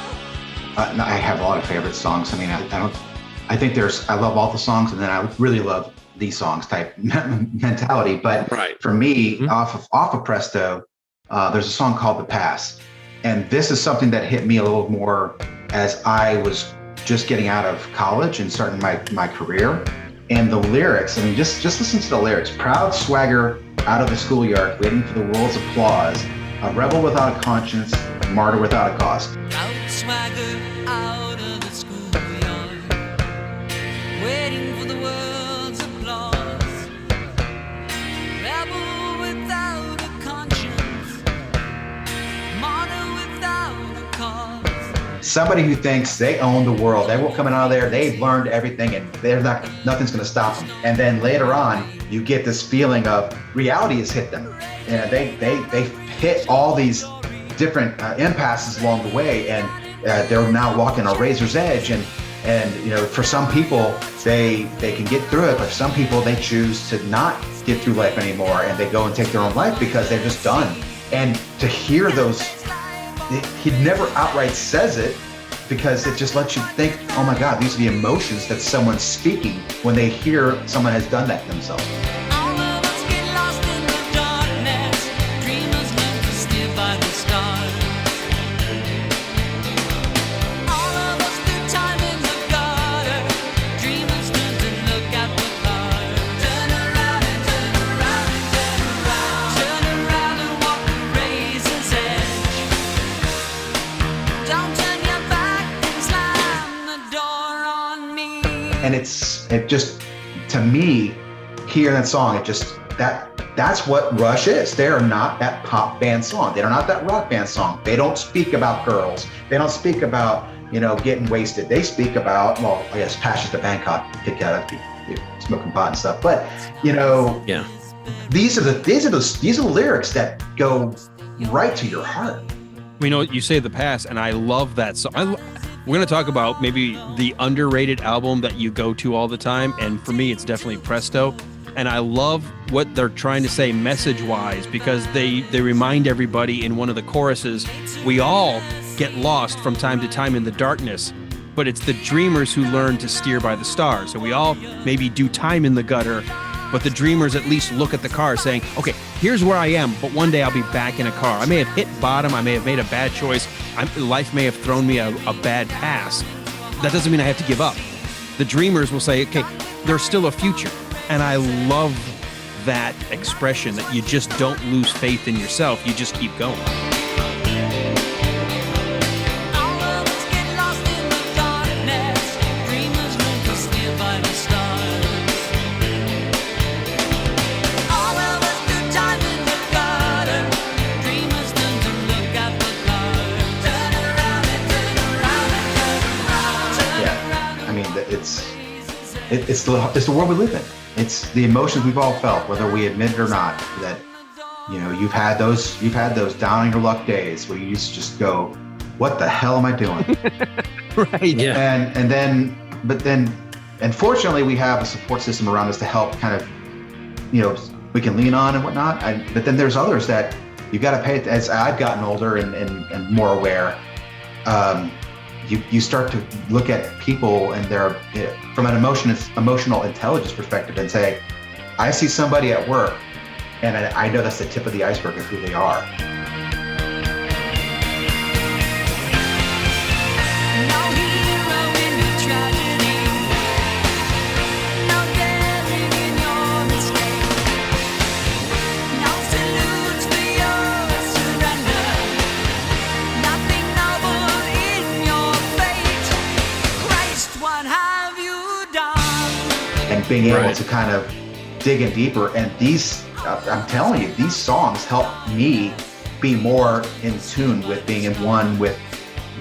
I have a lot of favorite songs. I mean, I think I love all the songs, and then I really love these songs type mentality. But for me, off of Presto, there's a song called "The Past," and this is something that hit me a little more as I was just getting out of college and starting my career. And the lyrics, I mean, just listen to the lyrics. Proud swagger out of the schoolyard, waiting for the world's applause. A rebel without a conscience, a martyr without a cause. Proud swagger out of the schoolyard, waiting for the world's applause. Rebel without a conscience, martyr without a cause. Somebody who thinks they own the world, they will coming out of there, they've learned everything, and nothing's going to stop them. And then later on, you get this feeling of reality has hit them, and they hit all these different impasses along the way, and they're now walking a razor's edge. And for some people, they can get through it, but for some people, they choose to not get through life anymore, and they go and take their own life because they're just done. And to hear those, he never outright says it, because it just lets you think, oh my God, these are the emotions that someone's speaking when they hear someone has done that themselves. All of us get lost in the darkness. Dreamers learn to steer by the stars. All of us do time in the gutter. Dreamers learn to look at the cars. Turn around and turn around and turn around. Turn around and walk the razor's edge. Don't turn your back and slam the door on me. And it just, to me, hearing that song, that's what Rush is. They are not that pop band song. They're not that rock band song. They don't speak about girls. They don't speak about, getting wasted. They speak about, well, I guess Passions to Bangkok, pick out smoking pot and stuff. But, Yeah. these are the lyrics that go right to your heart. You say The Past, and I love that song. We're going to talk about maybe the underrated album that you go to all the time. And for me, it's definitely Presto. And I love what they're trying to say message-wise, because they remind everybody in one of the choruses, we all get lost from time to time in the darkness, but it's the dreamers who learn to steer by the stars. So we all maybe do time in the gutter, but the dreamers at least look at the car saying, okay, here's where I am, but one day I'll be back in a car. I may have hit bottom. I may have made a bad choice. Life may have thrown me a bad pass. That doesn't mean I have to give up. The dreamers will say, okay, there's still a future. And I love that expression, that you just don't lose faith in yourself. You just keep going. All of us get lost in the darkness. Dreamers learn to steer by the stars. All of us do time in the gutter. Dreamers learn to look at the cars. Turn around and turn around and turn around. Turn around. I mean, it's the world we live in. It's the emotions we've all felt, whether we admit it or not, that, you've had those down on your luck days where you just go, what the hell am I doing? Right. Yeah. And fortunately we have a support system around us to help kind of, we can lean on and whatnot. But then there's others that you got to pay, as I've gotten older and more aware, you start to look at people and their, from an emotional intelligence perspective, and say, I see somebody at work and I know that's the tip of the iceberg of who they are. No hero in your tragedy. No daring in your mistake. No salutes for your surrender. Nothing noble in your fate. being able Right. to kind of dig in deeper. And these, I'm telling you, these songs help me be more in tune with being in one with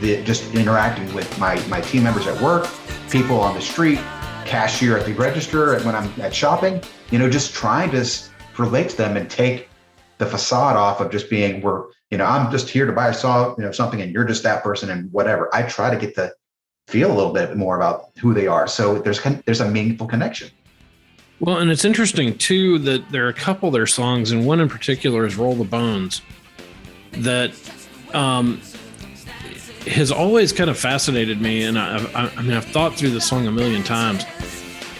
just interacting with my team members at work, people on the street, cashier at the register, and when I'm at shopping, just trying to relate to them and take the facade off of just being I'm just here to buy something and you're just that person and whatever. I try to get to feel a little bit more about who they are. So there's a meaningful connection. Well, and it's interesting too that there are a couple of their songs, and one in particular is "Roll the Bones," that has always kind of fascinated me. And I've thought through the song a million times,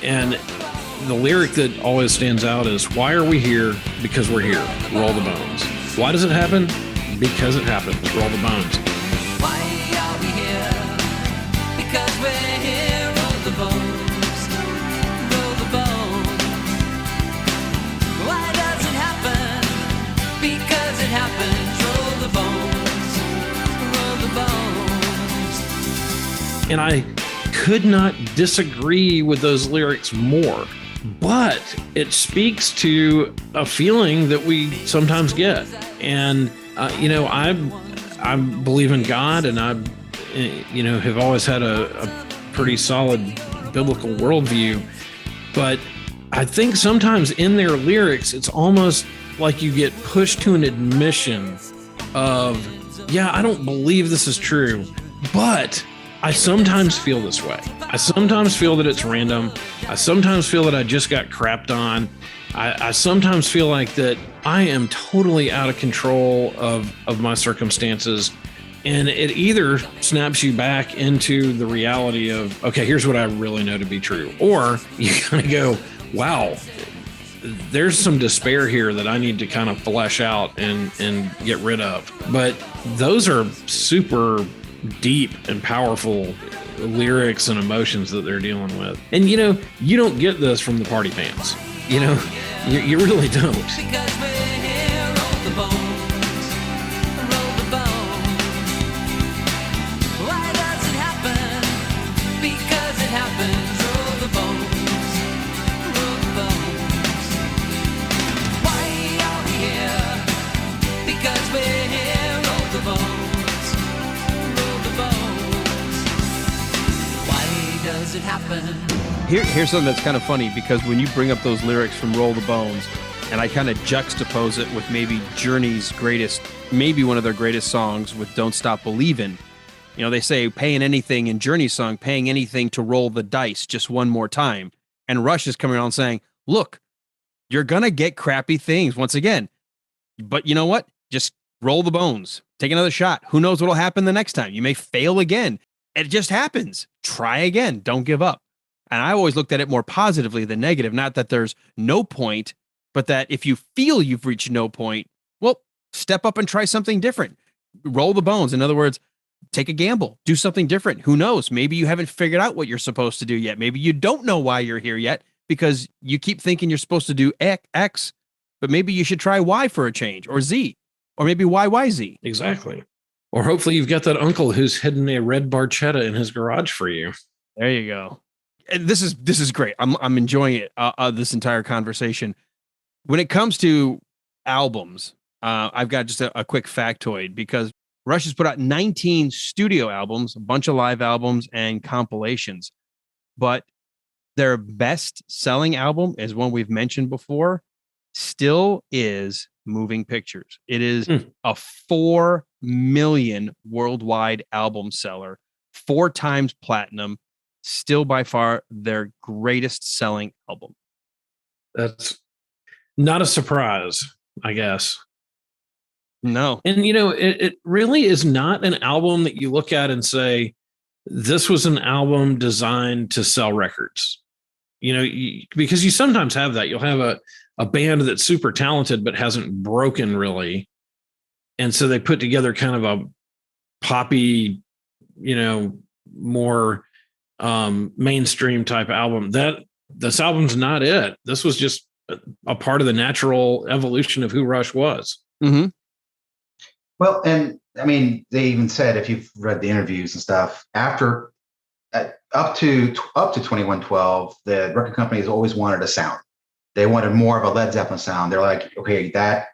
and the lyric that always stands out is, "Why are we here? Because we're here. Roll the bones." Why does it happen? Because it happens. Roll the bones. Why are we here? Because we're here. Roll the bones. Roll the bones. Why does it happen? Because it happens. Roll the bones. Roll the bones. And I could not disagree with those lyrics more. But it speaks to a feeling that we sometimes get. And, I believe in God, and I, have always had a pretty solid biblical worldview. But I think sometimes in their lyrics, it's almost like you get pushed to an admission of, yeah, I don't believe this is true, but I sometimes feel this way. I sometimes feel that it's random. I sometimes feel that I just got crapped on. I sometimes feel like that I am totally out of control of my circumstances. And it either snaps you back into the reality of, okay, here's what I really know to be true. Or you kind of go, wow, there's some despair here that I need to kind of flesh out and get rid of. But those are super deep and powerful lyrics and emotions that they're dealing with. And you don't get this from the party pants. You really don't. Because we're here. Roll the bones. Roll the bones. Why does it happen? Because it happens. Roll the bones. Roll the bones. Why are we here? Because we're here. Roll the bones. Roll the bones. Why does it happen? Here's something that's kind of funny, because when you bring up those lyrics from Roll the Bones, and I kind of juxtapose it with maybe Journey's maybe one of their greatest songs with Don't Stop Believin'. They say paying anything in Journey's song, paying anything to roll the dice just one more time. And Rush is coming around saying, look, you're going to get crappy things once again. But you know what? Just roll the bones. Take another shot. Who knows what'll happen the next time? You may fail again. It just happens. Try again. Don't give up. And I always looked at it more positively than negative. Not that there's no point, but that if you feel you've reached no point, well, step up and try something different. Roll the bones. In other words, take a gamble. Do something different. Who knows? Maybe you haven't figured out what you're supposed to do yet. Maybe you don't know why you're here yet because you keep thinking you're supposed to do X, but maybe you should try Y for a change, or Z, or maybe YYZ. Exactly. Or hopefully you've got that uncle who's hidden a red barchetta in his garage for you. There you go. And this is great. I'm enjoying it. This entire conversation. When it comes to albums, I've got just a quick factoid, because Rush has put out 19 studio albums, a bunch of live albums, and compilations. But their best-selling album is one we've mentioned before. Still is Moving Pictures. It is a 4 million worldwide album seller, 4 times platinum. Still by far their greatest selling album. That's not a surprise, I guess. No. And, it really is not an album that you look at and say, this was an album designed to sell records. Because you sometimes have that. You'll have a band that's super talented but hasn't broken really. And so they put together kind of a poppy, more mainstream type album. This album's not it. This was just a part of the natural evolution of who Rush was. Mm-hmm. Well, and I mean, they even said, if you've read the interviews and stuff, after up to 2112, the record companies always wanted a sound. They wanted more of a Led Zeppelin sound. They're like, okay, that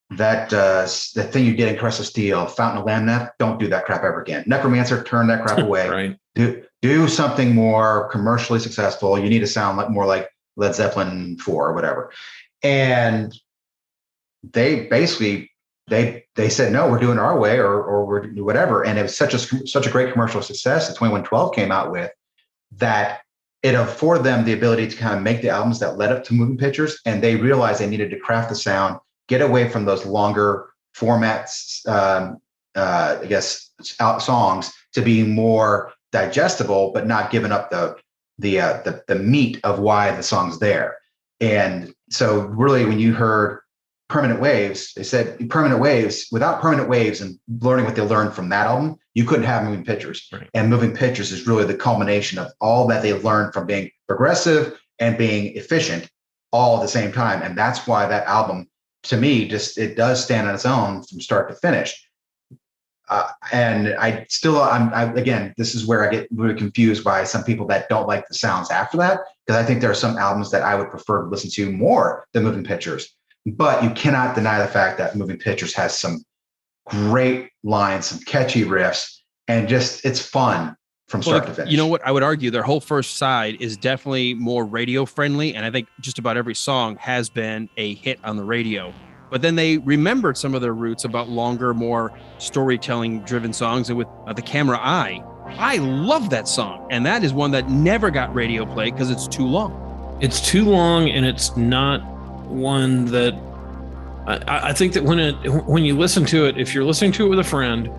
the thing you did in Crest of Steel, Fountain of Lamneth, don't do that crap ever again. Necromancer, turn that crap away. Right. Do something more commercially successful. You need to sound more like Led Zeppelin 4 or whatever. And they basically they said, no, we're doing it our way, or we're whatever. And it was such a great commercial success that 2112 came out with, that it afforded them the ability to kind of make the albums that led up to Moving Pictures. And they realized they needed to craft the sound, get away from those longer formats, I guess, songs, to be more digestible, but not giving up the meat of why the song's there. And so really, when you heard Permanent Waves, they said Permanent Waves, without Permanent Waves and learning what they learned from that album, you couldn't have Moving Pictures. Right. And Moving Pictures is really the culmination of all that they learned from being progressive and being efficient all at the same time. And that's why that album, to me, it does stand on its own from start to finish. And again, this is where I get really confused by some people that don't like the sounds after that, because I think there are some albums that I would prefer to listen to more than Moving Pictures. But you cannot deny the fact that Moving Pictures has some great lines, some catchy riffs, and just it's fun from start to finish. You know what? I would argue their whole first side is definitely more radio friendly, and I think just about every song has been a hit on the radio. But then they remembered some of their roots about longer, more storytelling driven songs. And with The Camera Eye, I love that song. And that is one that never got radio play because it's too long. It's too long, and it's not one that I think that when you listen to it, if you're listening to it with a friend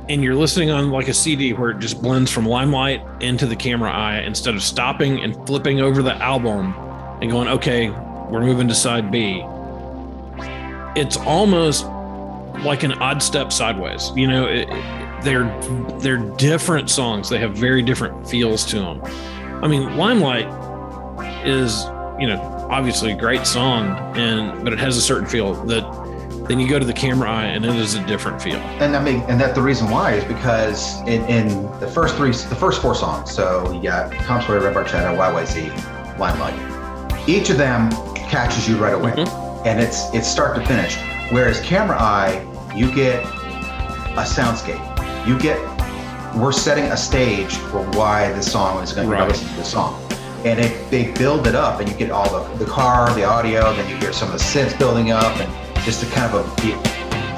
and you're listening on like a CD where it just blends from Limelight into The Camera Eye, instead of stopping and flipping over the album and going, okay, we're moving to side B, it's almost like an odd step sideways. You know, they're different songs. They have very different feels to them. I mean, Limelight is, obviously a great song, but it has a certain feel that then you go to The Camera Eye and it is a different feel. And that the reason why is because in the first four songs, so you got Tom Sawyer, Red Barchetta, YYZ, Limelight, each of them catches you right away. Mm-hmm. And it's start to finish. Whereas Camera Eye, you get a soundscape. We're setting a stage for why this song is going to listen to the song. And they build it up, and you get all the car, the audio, then you hear some of the synths building up, and just a kind of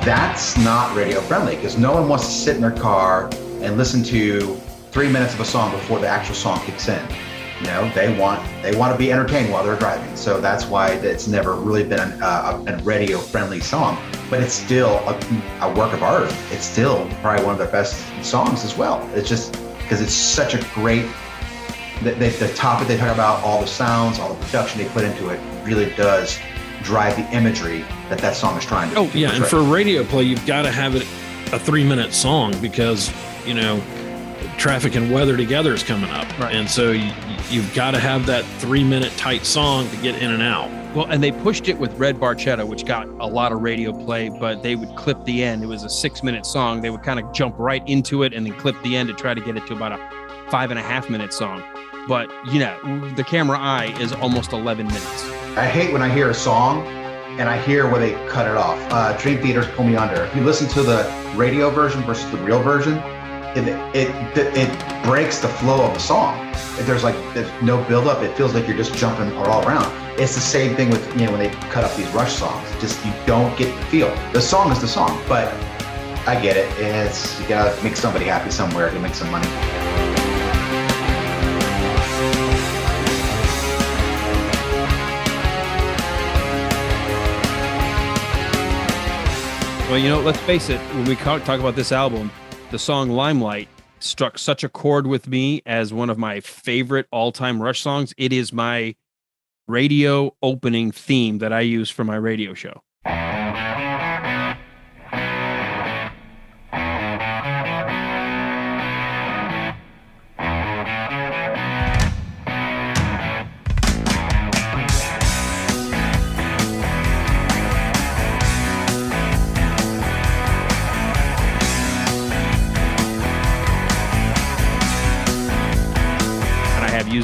that's not radio friendly, because no one wants to sit in their car and listen to 3 minutes of a song before the actual song kicks in. They want to be entertained while they're driving. So that's why it's never really been a radio friendly song, but it's still a work of art. It's still probably one of their best songs as well. It's just because it's such a great, the topic they talk about, all the sounds, all the production they put into it really does drive the imagery that song is trying to portray. And for radio play, you've got to have it a 3-minute song, because traffic and weather together is coming up, right? And so you've got to have that 3-minute tight song to get in and out. Well, and they pushed it with Red Barchetta, which got a lot of radio play, but they would clip the end. It was a 6-minute song. They would kind of jump right into it and then clip the end to try to get it to about a 5.5-minute song. But, The Camera Eye is almost 11 minutes. I hate when I hear a song and I hear where they cut it off. Dream Theater's Pull Me Under. If you listen to the radio version versus the real version, it breaks the flow of the song. There's no build up. It feels like you're just jumping all around. It's the same thing with, when they cut up these Rush songs. Just, you don't get the feel. The song is the song, but I get it. You gotta make somebody happy somewhere to make some money. Well, let's face it, when we talk about this album, the song Limelight struck such a chord with me as one of my favorite all-time Rush songs. It is my radio opening theme that I use for my radio show.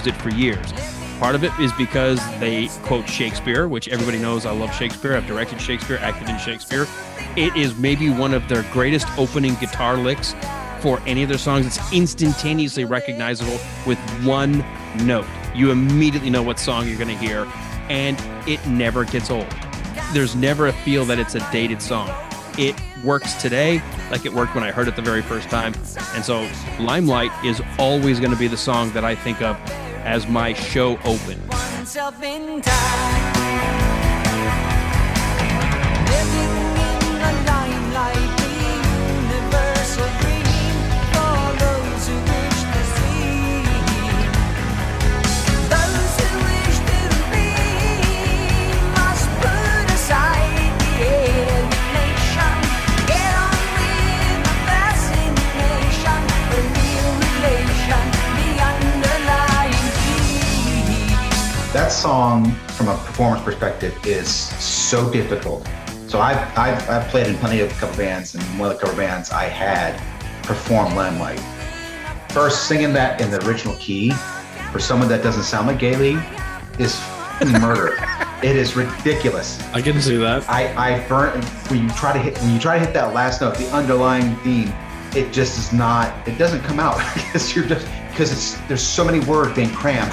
used it for years. Part of it is because they quote Shakespeare, which everybody knows I love Shakespeare. I've directed Shakespeare, acted in Shakespeare. It is maybe one of their greatest opening guitar licks for any of their songs. It's instantaneously recognizable with one note. You immediately know what song you're going to hear, and it never gets old. There's never a feel that it's a dated song. It works today like it worked when I heard it the very first time. And so Limelight is always going to be the song that I think of as my show open. Once up in time, living in the limelight, the universal dream for those who wish to see, those who wish to be must put aside the alienation, get on with the fascination, the real relation, the underlying. That song, from a performance perspective, is so difficult. So I've played in plenty of cover bands, and one of the cover bands I had perform Limelight. First, singing that in the original key for someone that doesn't sound like Gayle is murder. It is ridiculous. I can see that. I burn when you try to hit that last note, the underlying theme. It just is not. It doesn't come out because there's so many words being crammed.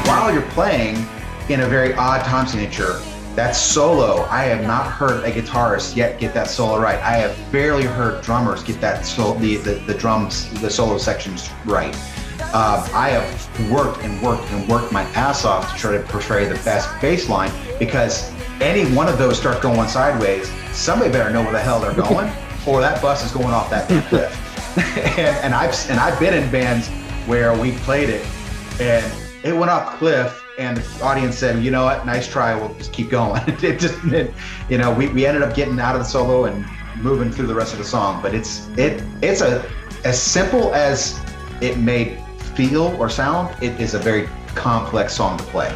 While you're playing in a very odd time signature, that solo, I have not heard a guitarist yet get that solo right. I have barely heard drummers get that the drums, the solo sections right. I have worked my ass off to try to portray the best bass line, because any one of those start going sideways, somebody better know where the hell they're going, or that bus is going off that cliff. and I've been in bands where we played it and it went off cliff, and the audience said, "You know what? Nice try. We'll just keep going." We ended up getting out of the solo and moving through the rest of the song. But it's as simple as it may feel or sound. It is a very complex song to play.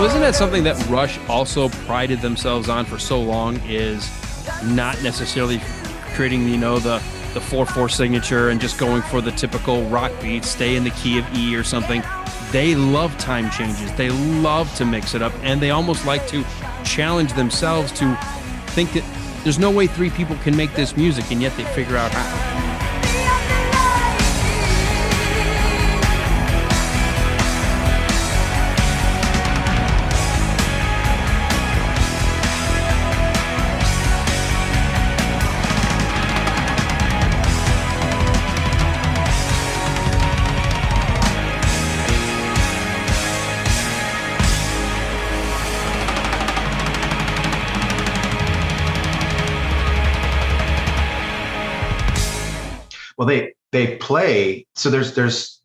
Isn't that something that Rush also prided themselves on for so long, is not necessarily creating, the 4/4 signature and just going for the typical rock beat, stay in the key of E or something. They love time changes. They love to mix it up, and they almost like to challenge themselves to think that there's no way three people can make this music, and yet they figure out how. Well, they play. So there's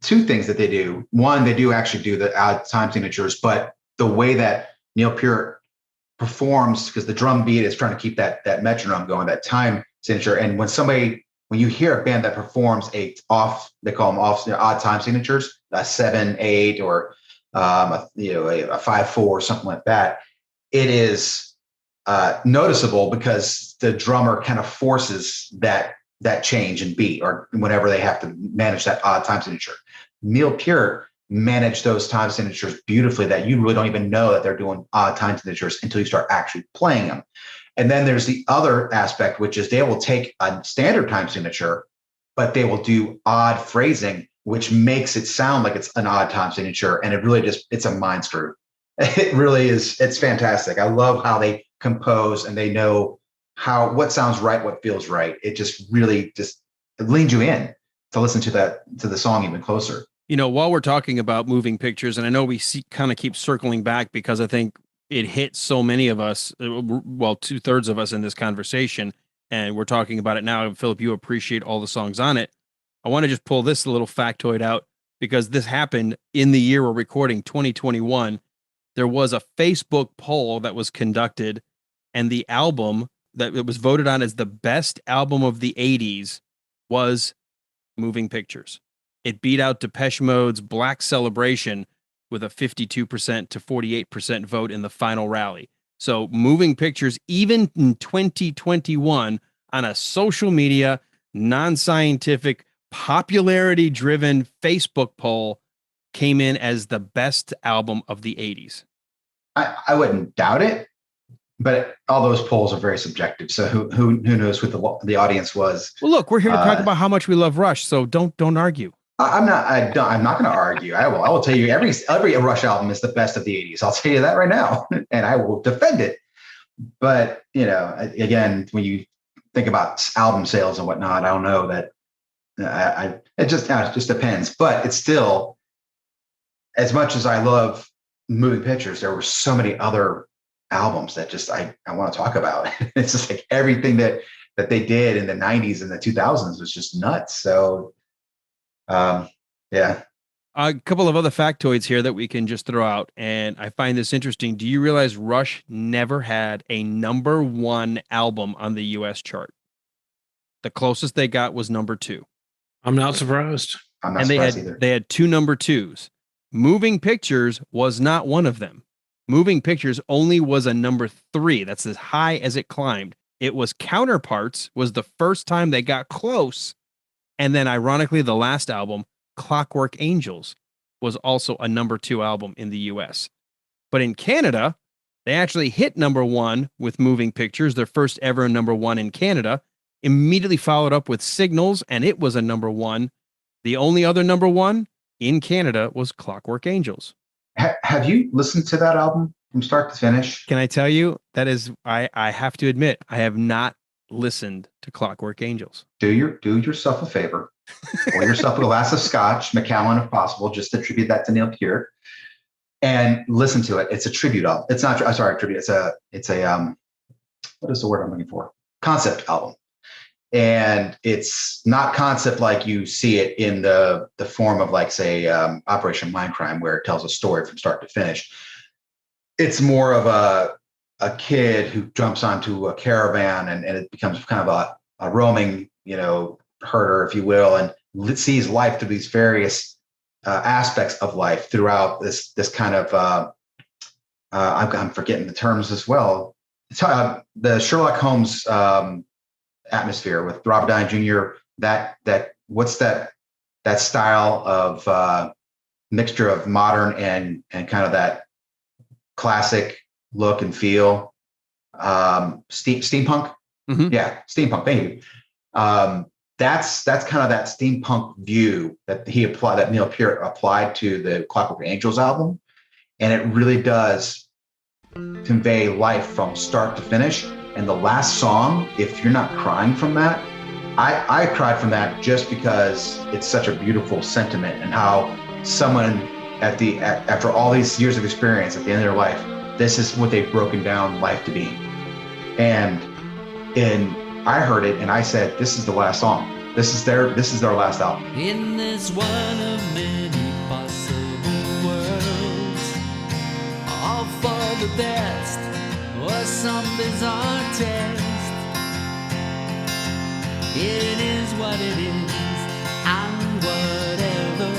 two things that they do. One, they do actually do the odd time signatures, but the way that Neil Peart performs, because the drum beat is trying to keep that metronome going, that time signature. And when you hear a band that performs they call them odd time signatures, a 7/8 or a 5/4 or something like that, it is noticeable because the drummer kind of forces that change in beat, or whenever they have to manage that odd time signature. Neil Peart managed those time signatures beautifully, that you really don't even know that they're doing odd time signatures until you start actually playing them. And then there's the other aspect, which is they will take a standard time signature, but they will do odd phrasing, which makes it sound like it's an odd time signature. And it really it's a mind screw. It really is. It's fantastic. I love how they compose, and they know what sounds right, what feels right. It just really it leans you in to listen to the song even closer. While we're talking about moving pictures, and I know we kind of keep circling back because I think it hit so many of us, well, 2/3 of us in this conversation, and we're talking about it now. And Philip, you appreciate all the songs on it. I want to just pull this little factoid out because this happened in the year we're recording, 2021. There was a Facebook poll that was conducted, and the album that it was voted on as the best album of the 80s was Moving Pictures. It beat out Depeche Mode's Black Celebration with a 52% to 48% vote in the final rally. So Moving Pictures, even in 2021, on a social media, non-scientific, popularity-driven Facebook poll, came in as the best album of the 80s. I wouldn't doubt it, but all those polls are very subjective. So who knows what the audience was? Well, look, we're here to talk about how much we love Rush, so don't argue. I'm not going to argue. I will tell you every Rush album is the best of the 80s. I'll tell you that right now, and I will defend it. But again, when you think about album sales and whatnot, I don't know that it just depends. But it's still, as much as I love Moving Pictures, there were so many other albums that just I want to talk about. It's just like everything that they did in the 90s and the 2000s was just nuts. So yeah. A couple of other factoids here that we can just throw out, and I find this interesting. Do you realize Rush never had a number 1 album on the US chart? The closest they got was number 2. I'm not surprised. I'm not surprised either. They had 2 number 2s. Moving Pictures was not one of them. Moving Pictures only was a number 3. That's as high as it climbed. It was Counterparts was the first time they got close. And then ironically, the last album, Clockwork Angels, was also a number 2 album in the US. But in Canada, they actually hit number 1 with Moving Pictures, their first ever number 1 in Canada, immediately followed up with Signals, and it was a number 1. The only other number 1 in Canada was Clockwork Angels. Have you listened to that album from start to finish? Can I tell you, that is, I have to admit, I have not listened to Clockwork Angels. Do yourself a favor. Pour yourself a glass of scotch, Macallan if possible, just to tribute that to Neil Peart, and listen to it. It's a tribute album. It's not, sorry, tribute. It's a what is the word I'm looking for? Concept album. And it's not concept like you see it in the form of, like, say, Operation Mindcrime, where it tells a story from start to finish. It's more of a kid who jumps onto a caravan and it becomes kind of a roaming, herder, if you will, and sees life through these various aspects of life throughout this kind of I'm forgetting the terms as well. It's the Sherlock Holmes atmosphere with Robert Downey Jr. That what's that style of mixture of modern and kind of that classic look and feel. Steampunk. Mm-hmm. Yeah, steampunk. Thank you. That's kind of that steampunk view that Neil Peart applied to the Clockwork Angels album, and it really does convey life from start to finish. And the last song, if you're not crying from that, I cried from that just because it's such a beautiful sentiment, and how someone after all these years of experience at the end of their life, this is what they've broken down life to be. And I heard it and I said, this is the last song. This is their last album. In this one of many possible worlds, all for the best or some bizarre test. It is what it is, and whatever.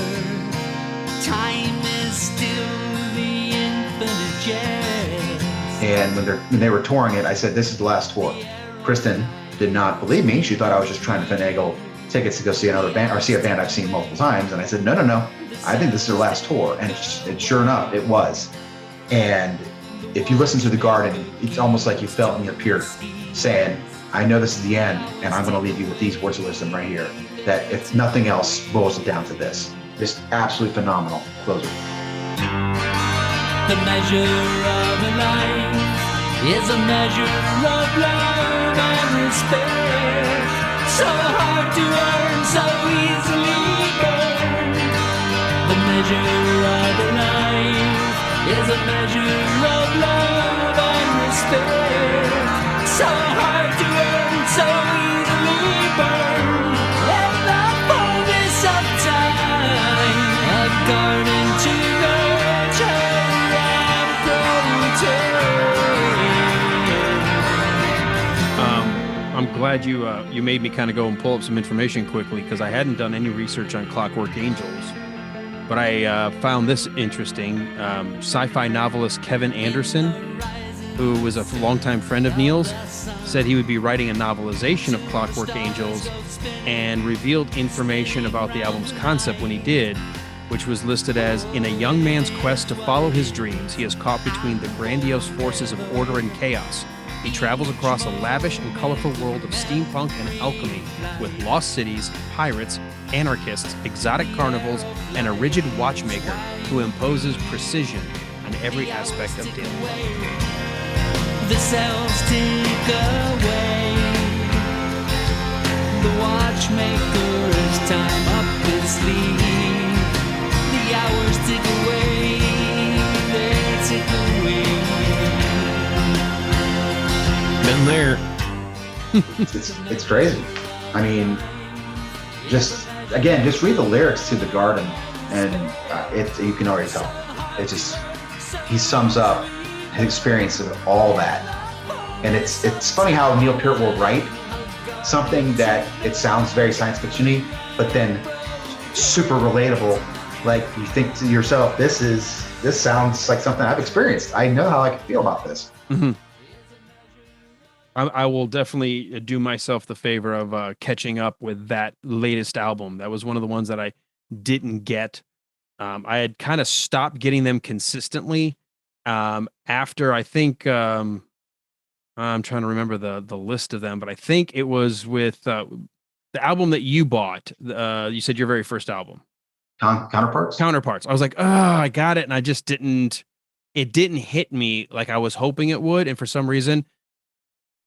Time is still the infinite jest. And when they were touring it, I said, this is the last tour. Kristen did not believe me. She thought I was just trying to finagle tickets to go see another band, or see a band I've seen multiple times. And I said, no. I think this is their last tour. And it sure enough, it was. And if you listen to The Garden, it's almost like you felt Neil Peart saying, I know this is the end, and I'm going to leave you with these words of wisdom right here, that if nothing else boils it down to this. Just absolutely phenomenal closer. The measure of a life is a measure of love and respect. So hard to earn, so easily burned. measure of life is a measure of love and respect. So hard to earn, so easily burned. In the fullness of time, a garden to nurture and protect. I'm glad you made me kind of go and pull up some information quickly, because I hadn't done any research on Clockwork Angels. But I found this interesting. Sci-fi novelist Kevin Anderson, who was a longtime friend of Neil's, said he would be writing a novelization of Clockwork Angels, and revealed information about the album's concept when he did, which was listed as, in a young man's quest to follow his dreams, he is caught between the grandiose forces of order and chaos. He travels across a lavish and colorful world of steampunk and alchemy, with lost cities, pirates, anarchists, exotic carnivals, and a rigid watchmaker who imposes precision on every aspect of daily life. The cells tick away. The watchmaker's time up his sleeve. The hours tick away. They tick away. Been there. It's crazy. I mean, just read the lyrics to The Garden, and you can already tell. It just, he sums up his experience of all that. And it's funny how Neil Peart will write something that it sounds very science fiction-y, but then super relatable. Like, you think to yourself, this sounds like something I've experienced. I know how I can feel about this. Mm-hmm. I will definitely do myself the favor of catching up with that latest album. That was one of the ones that I didn't get. I had kind of stopped getting them consistently after, I think, I'm trying to remember the list of them, but I think it was with the album that you bought. You said your very first album. Counterparts? Counterparts. I was like, oh, I got it. And I just it didn't hit me like I was hoping it would. And for some reason,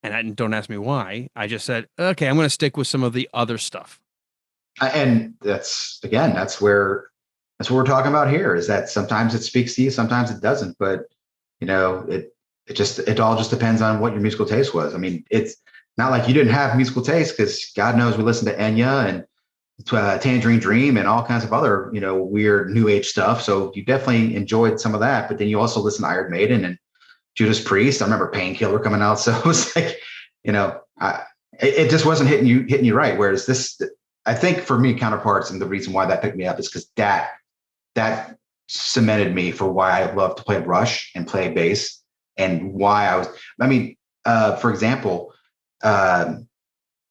and don't ask me why, I just said, okay, I'm going to stick with some of the other stuff. And that's where we're talking about here, is that sometimes it speaks to you, sometimes it doesn't. But, it all just depends on what your musical taste was. I mean, it's not like you didn't have musical taste, because God knows we listened to Enya and Tangerine Dream and all kinds of other, weird new age stuff. So you definitely enjoyed some of that, but then you also listened to Iron Maiden and Judas Priest. I remember Painkiller coming out. So it was like, it just wasn't hitting you right. Whereas this, I think for me, Counterparts, and the reason why that picked me up is because that cemented me for why I love to play Rush and play bass, and why for example, when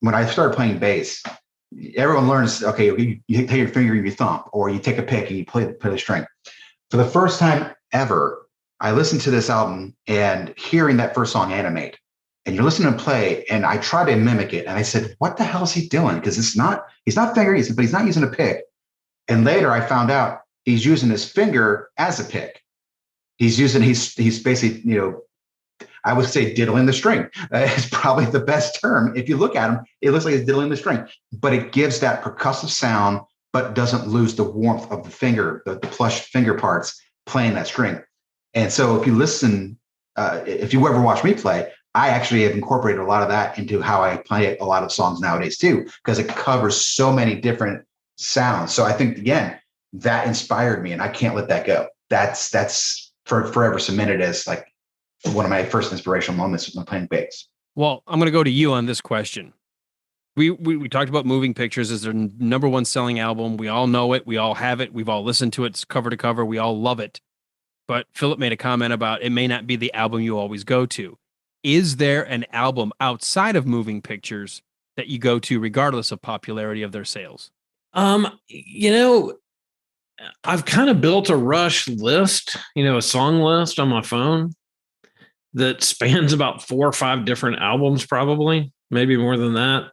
I started playing bass, everyone learns, okay, you take your finger and you thumb, or you take a pick and you play the string. For the first time ever, I listened to this album and hearing that first song, Animate, and you're listening to play, and I tried to mimic it. And I said, what the hell is he doing? Because he's not fingering, but he's not using a pick. And later I found out he's using his finger as a pick. He's basically, I would say diddling the string. Is probably the best term. If you look at him, it looks like he's diddling the string, but it gives that percussive sound, but doesn't lose the warmth of the finger, the plush finger parts playing that string. And so if you listen, if you ever watch me play, I actually have incorporated a lot of that into how I play a lot of songs nowadays too, because it covers so many different sounds. So I think, again, that inspired me, and I can't let that go. That's forever cemented as like one of my first inspirational moments when playing bass. Well, I'm going to go to you on this question. We talked about Moving Pictures as their number one selling album. We all know it. We all have it. We've all listened to it. It's cover to cover. We all love it. But Philip made a comment about it may not be the album you always go to. Is there an album outside of Moving Pictures that you go to regardless of popularity of their sales? I've kind of built a Rush list, a song list on my phone that spans about 4 or 5 different albums, probably, maybe more than that.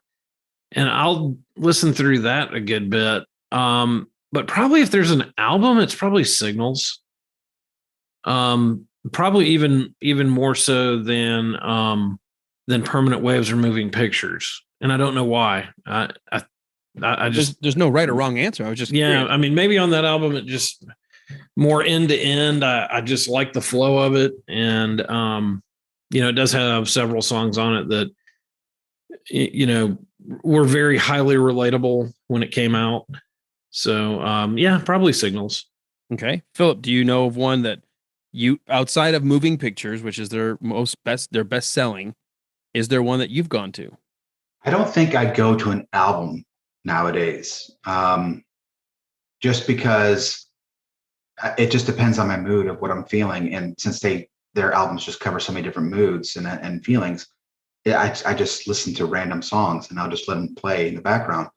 And I'll listen through that a good bit. But probably if there's an album, it's probably Signals. Probably even more so than Permanent Waves or Moving Pictures. And I don't know why. I just there's no right or wrong answer. I was just curious. I mean, maybe on that album it just more end to end. I just like the flow of it, and it does have several songs on it that were very highly relatable when it came out. So probably Signals. Okay, Philip, do you know of one that you, outside of Moving Pictures, which is their best selling, is there one that you've gone to? I don't think I go to an album nowadays, just because it just depends on my mood of what I'm feeling. And since their albums just cover so many different moods and feelings, I just listen to random songs and I'll just let them play in the background.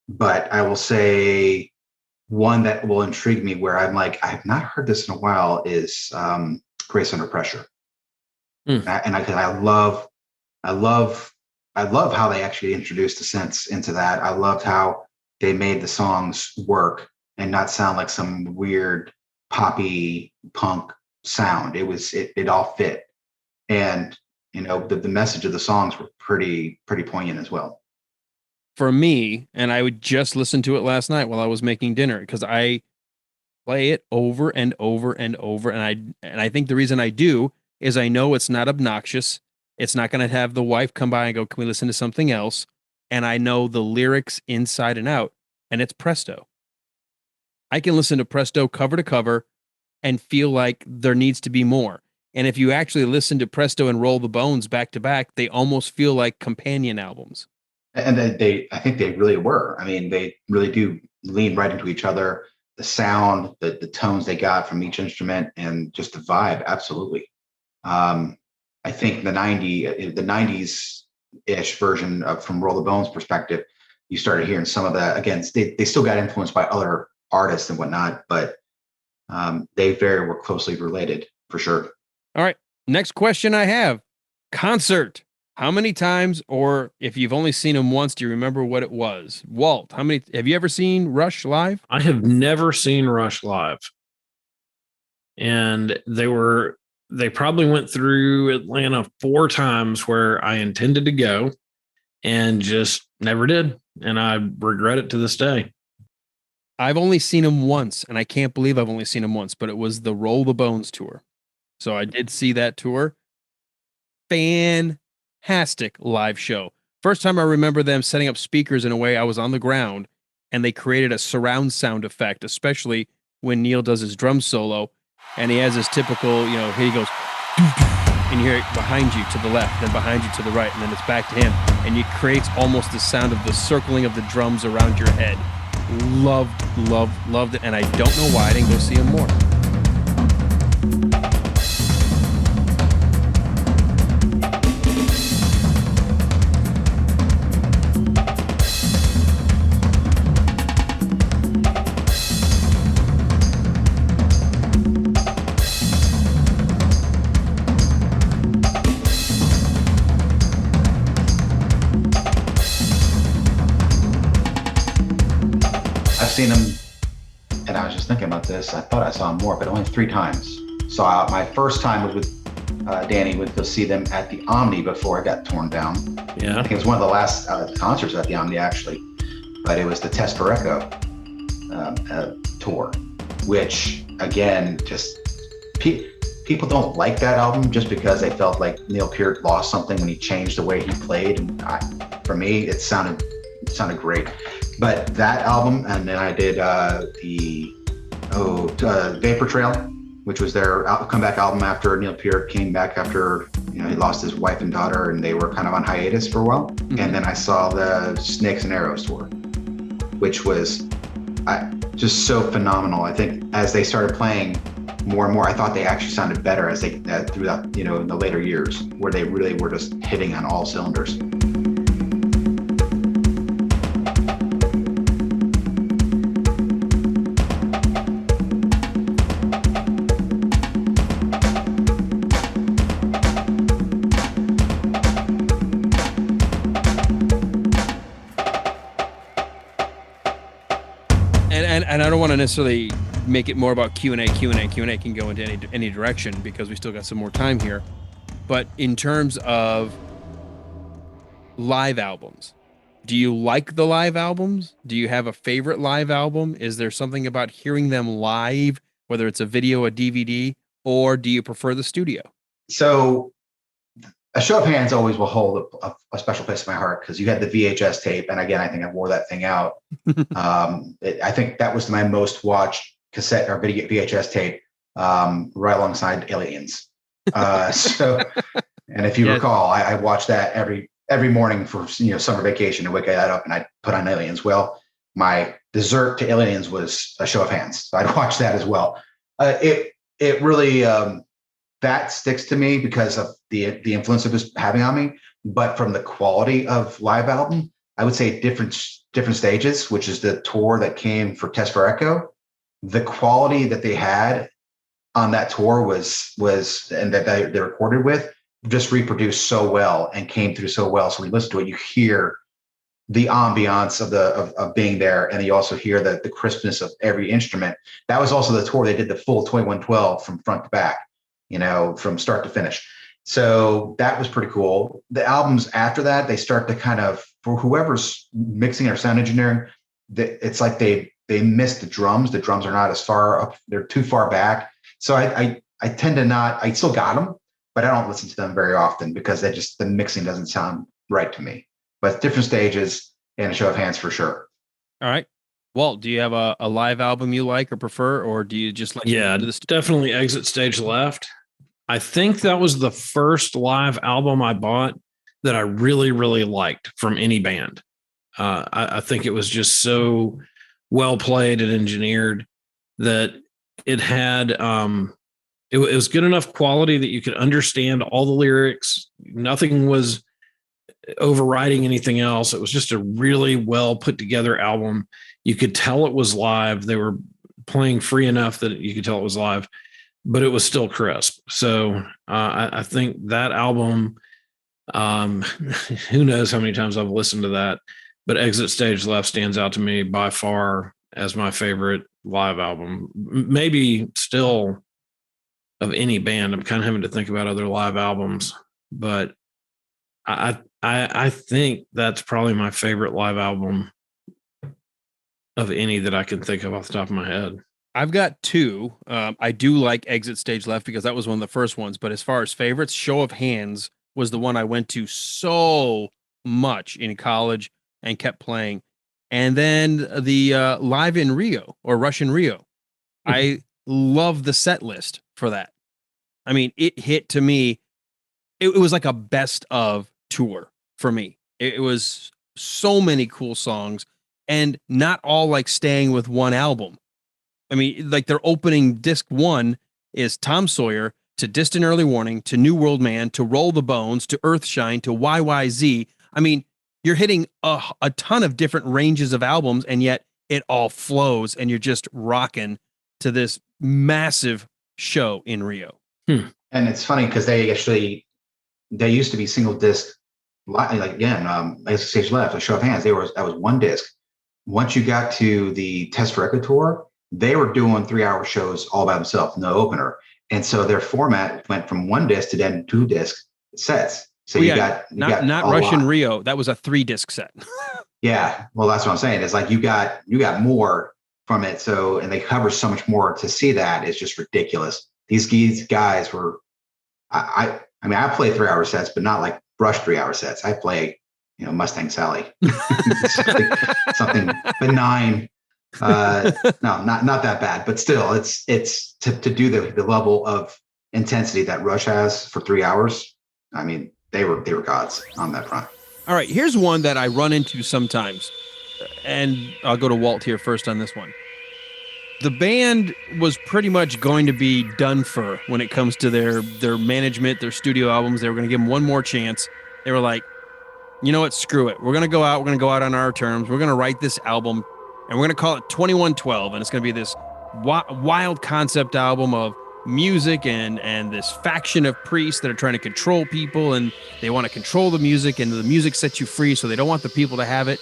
But I will say one that will intrigue me where I'm like, I've not heard this in a while is Grace Under Pressure. And I love how they actually introduced the synths into that. I loved how they made the songs work and not sound like some weird poppy punk sound. It all fit. And, the message of the songs were pretty poignant as well. For me, and I would just listen to it last night while I was making dinner, because I play it over and over and over. And I think the reason I do is I know it's not obnoxious. It's not going to have the wife come by and go, can we listen to something else? And I know the lyrics inside and out, and it's Presto. I can listen to Presto cover to cover and feel like there needs to be more. And if you actually listen to Presto and Roll the Bones back to back, they almost feel like companion albums. And I think they really were. I mean, they really do lean right into each other. The sound, the tones they got from each instrument, and just the vibe. Absolutely. I think the 90s-ish version of from Roll the Bones perspective, you started hearing some of that. Again, they still got influenced by other artists and whatnot, but they were closely related for sure. All right. Next question I have. Concert. How many times, or if you've only seen them once, do you remember what it was? Walt, have you ever seen Rush live? I have never seen Rush live. And they probably went through Atlanta 4 times where I intended to go and just never did. And I regret it to this day. I've only seen them once, and I can't believe I've only seen them once, but it was the Roll the Bones tour. So I did see that tour. Fantastic live show. First time I remember them setting up speakers in a way I was on the ground, and they created a surround sound effect, especially when Neil does his drum solo, and he has his typical, here he goes, and you hear it behind you to the left, then behind you to the right, and then it's back to him, and it creates almost the sound of the circling of the drums around your head. Loved it, and I don't know why I didn't go see him more. Seen him, and I was just thinking about this. I thought I saw him more, but only 3 times. So my first time was with Danny. Would go see them at the Omni before it got torn down. Yeah, I think it was one of the last concerts at the Omni actually, but it was the Test for Echo tour, which again, just people don't like that album just because they felt like Neil Peart lost something when he changed the way he played. And for me, it sounded great. But that album, and then I did Vapor Trail, which was their comeback album after Neil Peart came back after he lost his wife and daughter, and they were kind of on hiatus for a while. Mm-hmm. And then I saw the Snakes and Arrows tour, which was just so phenomenal. I think as they started playing more and more, I thought they actually sounded better as they throughout in the later years, where they really were just hitting on all cylinders. And I don't want to necessarily make it more about Q&A. Q&A can go into any direction because we still got some more time here. But in terms of live albums, Do you like the live albums? Do you have a favorite live album? Is there something about hearing them live, whether it's a video, a DVD, or do you prefer the studio? So a show of hands always will hold a special place in my heart because you had the VHS tape. And again, I think I wore that thing out. I think that was my most watched cassette or video VHS tape, right alongside Aliens. And if you recall, I watched that every morning for summer vacation to wake that up, and I'd put on Aliens. Well, my dessert to Aliens was a show of hands. So I'd watch that as well. It really that sticks to me because of the influence it was having on me. But from the quality of live album, I would say different stages, which is the tour that came for Test for Echo. The quality that they had on that tour was and that they recorded with just reproduced so well and came through so well. So when you listen to it, you hear the ambiance of being there, and you also hear the crispness of every instrument. That was also the tour they did the full 2112 from front to back, from start to finish. So that was pretty cool. The albums after that, they start to kind of, for whoever's mixing or sound engineering, it's like they miss the drums. The drums are not as far up; they're too far back. So I tend to not. I still got them, but I don't listen to them very often because the mixing doesn't sound right to me. But different stages and a show of hands for sure. All right. Walt, do you have a live album you like or prefer, or do you just like? Yeah, definitely Exit Stage Left. I think that was the first live album I bought that I really, really liked from any band. I think it was just so well played and engineered that it had it was good enough quality that you could understand all the lyrics. Nothing was overriding anything else. It was just a really well put together album. You could tell it was live. They were playing free enough that you could tell it was live, but it was still crisp. So I think that album, who knows how many times I've listened to that, but Exit Stage Left stands out to me by far as my favorite live album. Maybe still of any band. I'm kind of having to think about other live albums, but I think that's probably my favorite live album of any that I can think of off the top of my head. I've got two. I do like Exit Stage Left because that was one of the first ones. But as far as favorites, Show of Hands was the one I went to so much in college and kept playing. And then the Live in Rio or Rush in Rio. I love the set list for that. I mean, it hit to me. It was like a best of tour for me. It was so many cool songs and not all like staying with one album. I mean, like their opening disc one is Tom Sawyer to Distant Early Warning to New World Man to Roll the Bones to Earthshine to YYZ. I mean, you're hitting a ton of different ranges of albums, and yet it all flows and you're just rocking to this massive show in Rio. And it's funny because they used to be single disc, like again, Exit Stage Left, a Show of Hands. That was one disc. Once you got to the Test for Echo tour, they were doing 3-hour shows all by themselves, no opener. And so their format went from one disc to then 2 disc sets. So you got not Rush in Rio. That was a 3-disc set. Yeah. Well, that's what I'm saying. It's like you got more from it. So, and they cover so much more. To see that is just ridiculous. These guys were, I mean, I play 3-hour sets, but not like Rush 3-hour sets. I play, Mustang Sally, something benign. No, not that bad, but still it's to do the level of intensity that Rush has for 3 hours. I mean, they were gods on that front. All right, here's one that I run into sometimes, and I'll go to Walt here first on this one. The band was pretty much going to be done for when it comes to their management, their studio albums. They were going to give them one more chance. They were like, you know what, screw it. We're going to go out on our terms. We're going to write this album, and we're going to call it 2112, and it's going to be this wild concept album of music and this faction of priests that are trying to control people, and they want to control the music, and the music sets you free, so they don't want the people to have it.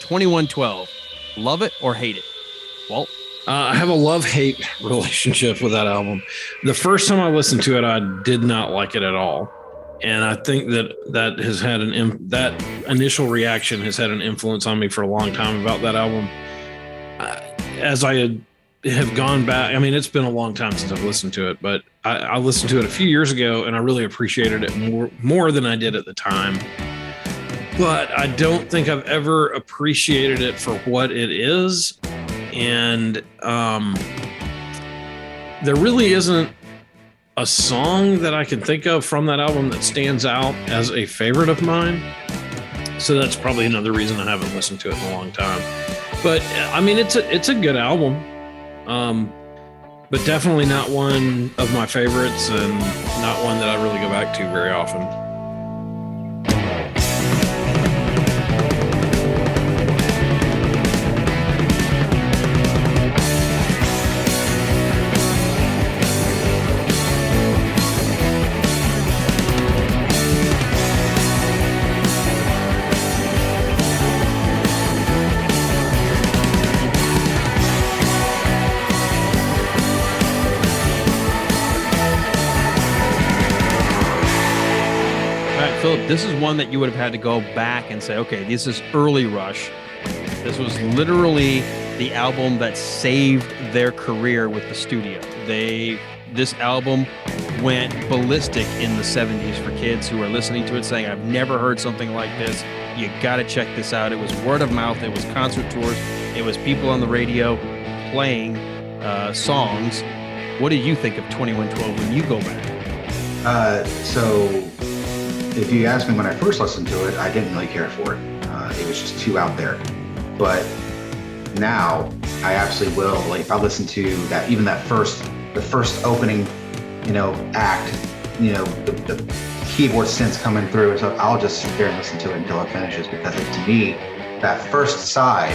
2112. Love it or hate it? Walt? I have a love-hate relationship with that album. The first time I listened to it, I did not like it at all. And I think that has had that initial reaction has had an influence on me for a long time about that album. As I have gone back, I mean, it's been a long time since I've listened to it, but I listened to it a few years ago, and I really appreciated it more than I did at the time. But I don't think I've ever appreciated it for what it is. And there really isn't a song that I can think of from that album that stands out as a favorite of mine. So that's probably another reason I haven't listened to it in a long time. But I mean, it's a good album, but definitely not one of my favorites, and not one that I really go back to very often. Philip, this is one that you would have had to go back and say, okay, this is early Rush. This was literally the album that saved their career with the studio. This album went ballistic in the 70s for kids who are listening to it saying, I've never heard something like this. You got to check this out. It was word of mouth. It was concert tours. It was people on the radio playing songs. What did you think of 2112 when you go back? So if you ask me when I first listened to it, I didn't really care for it. It was just too out there. But now I absolutely will. Like if I listen to that, even the first opening, act, the keyboard synths coming through. So I'll just sit there and listen to it until it finishes, because to me, that first side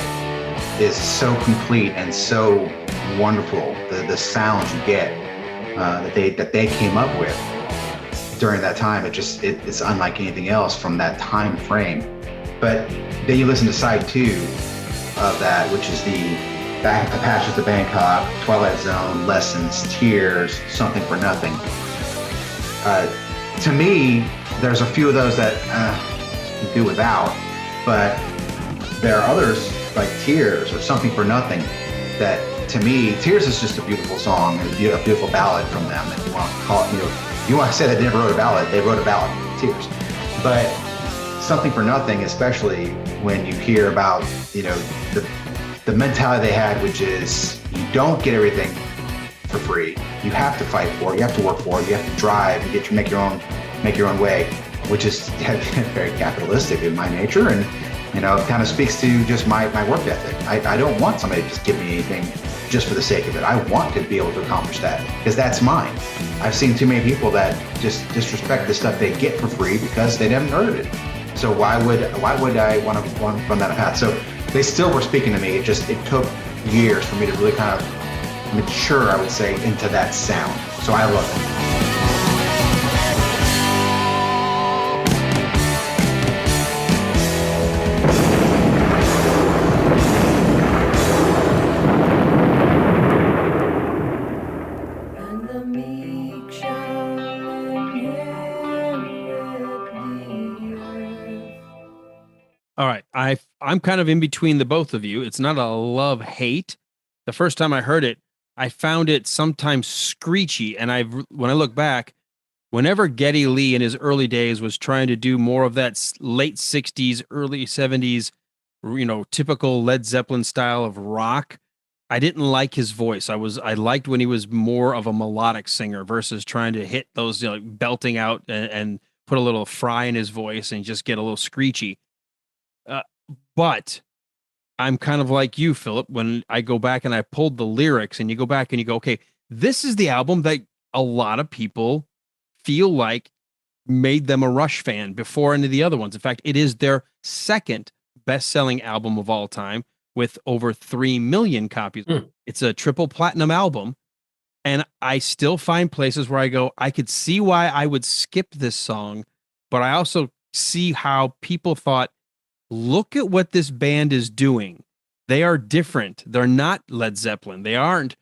is so complete and so wonderful. The sounds you get that they came up with during that time, it's unlike anything else from that time frame. But then you listen to side 2 of that, which is the Passions to Bangkok, Twilight Zone, Lessons, Tears, Something for Nothing. To me, there's a few of those that you can do without, but there are others like Tears or Something for Nothing that, to me, Tears is just a beautiful song, a beautiful ballad from them, if you want to call it, you want to say they never wrote a ballad, they wrote a ballad, Tears. But Something for Nothing, especially when you hear about, the mentality they had, which is you don't get everything for free. You have to fight for it, you have to work for it, you have to drive and make your own way, which is very capitalistic in my nature, and it kind of speaks to just my work ethic. I don't want somebody to just give me anything just for the sake of it. I want to be able to accomplish that because that's mine. I've seen too many people that just disrespect the stuff they get for free because they never heard it. So why would I want to run that path? So they still were speaking to me. It took years for me to really kind of mature, I would say, into that sound. So I love it. All right. I'm kind of in between the both of you. It's not a love-hate. The first time I heard it, I found it sometimes screechy. And when I look back, whenever Geddy Lee in his early days was trying to do more of that late 60s, early 70s, typical Led Zeppelin style of rock, I didn't like his voice. I liked when he was more of a melodic singer versus trying to hit those, belting out and put a little fry in his voice and just get a little screechy. But I'm kind of like you, Philip, when I go back and I pulled the lyrics and you go back and you go, okay, this is the album that a lot of people feel like made them a Rush fan before any of the other ones. In fact, it is their second best-selling album of all time with over 3 million copies. It's a triple platinum album. And I still find places where I go, I could see why I would skip this song, but I also see how people thought, look at what this band is doing. They are different. They're not Led Zeppelin. They aren't,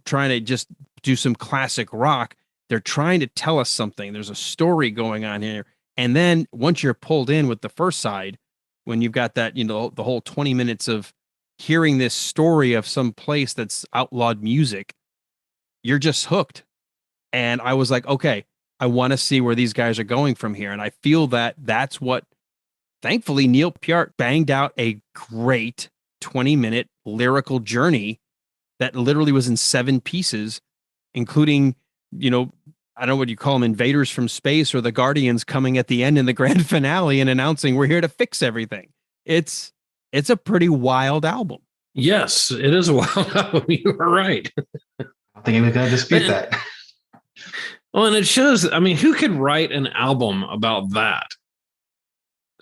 trying to just do some classic rock. they're trying to tell us something. There's a story going on here. And then once you're pulled in with the first side, when you've got that, the whole 20 minutes of hearing this story of some place that's outlawed music, you're just hooked. And I was like, okay, I want to see where these guys are going from here. And I feel that that's what, thankfully, Neil Peart banged out a great 20-minute lyrical journey that literally was in 7 pieces, including, I don't know what you call them, invaders from space or the Guardians coming at the end in the grand finale and announcing we're here to fix everything. It's a pretty wild album. Yes, it is a wild album. You are right. I think he was going to dispute that. Well, and it shows, who could write an album about that?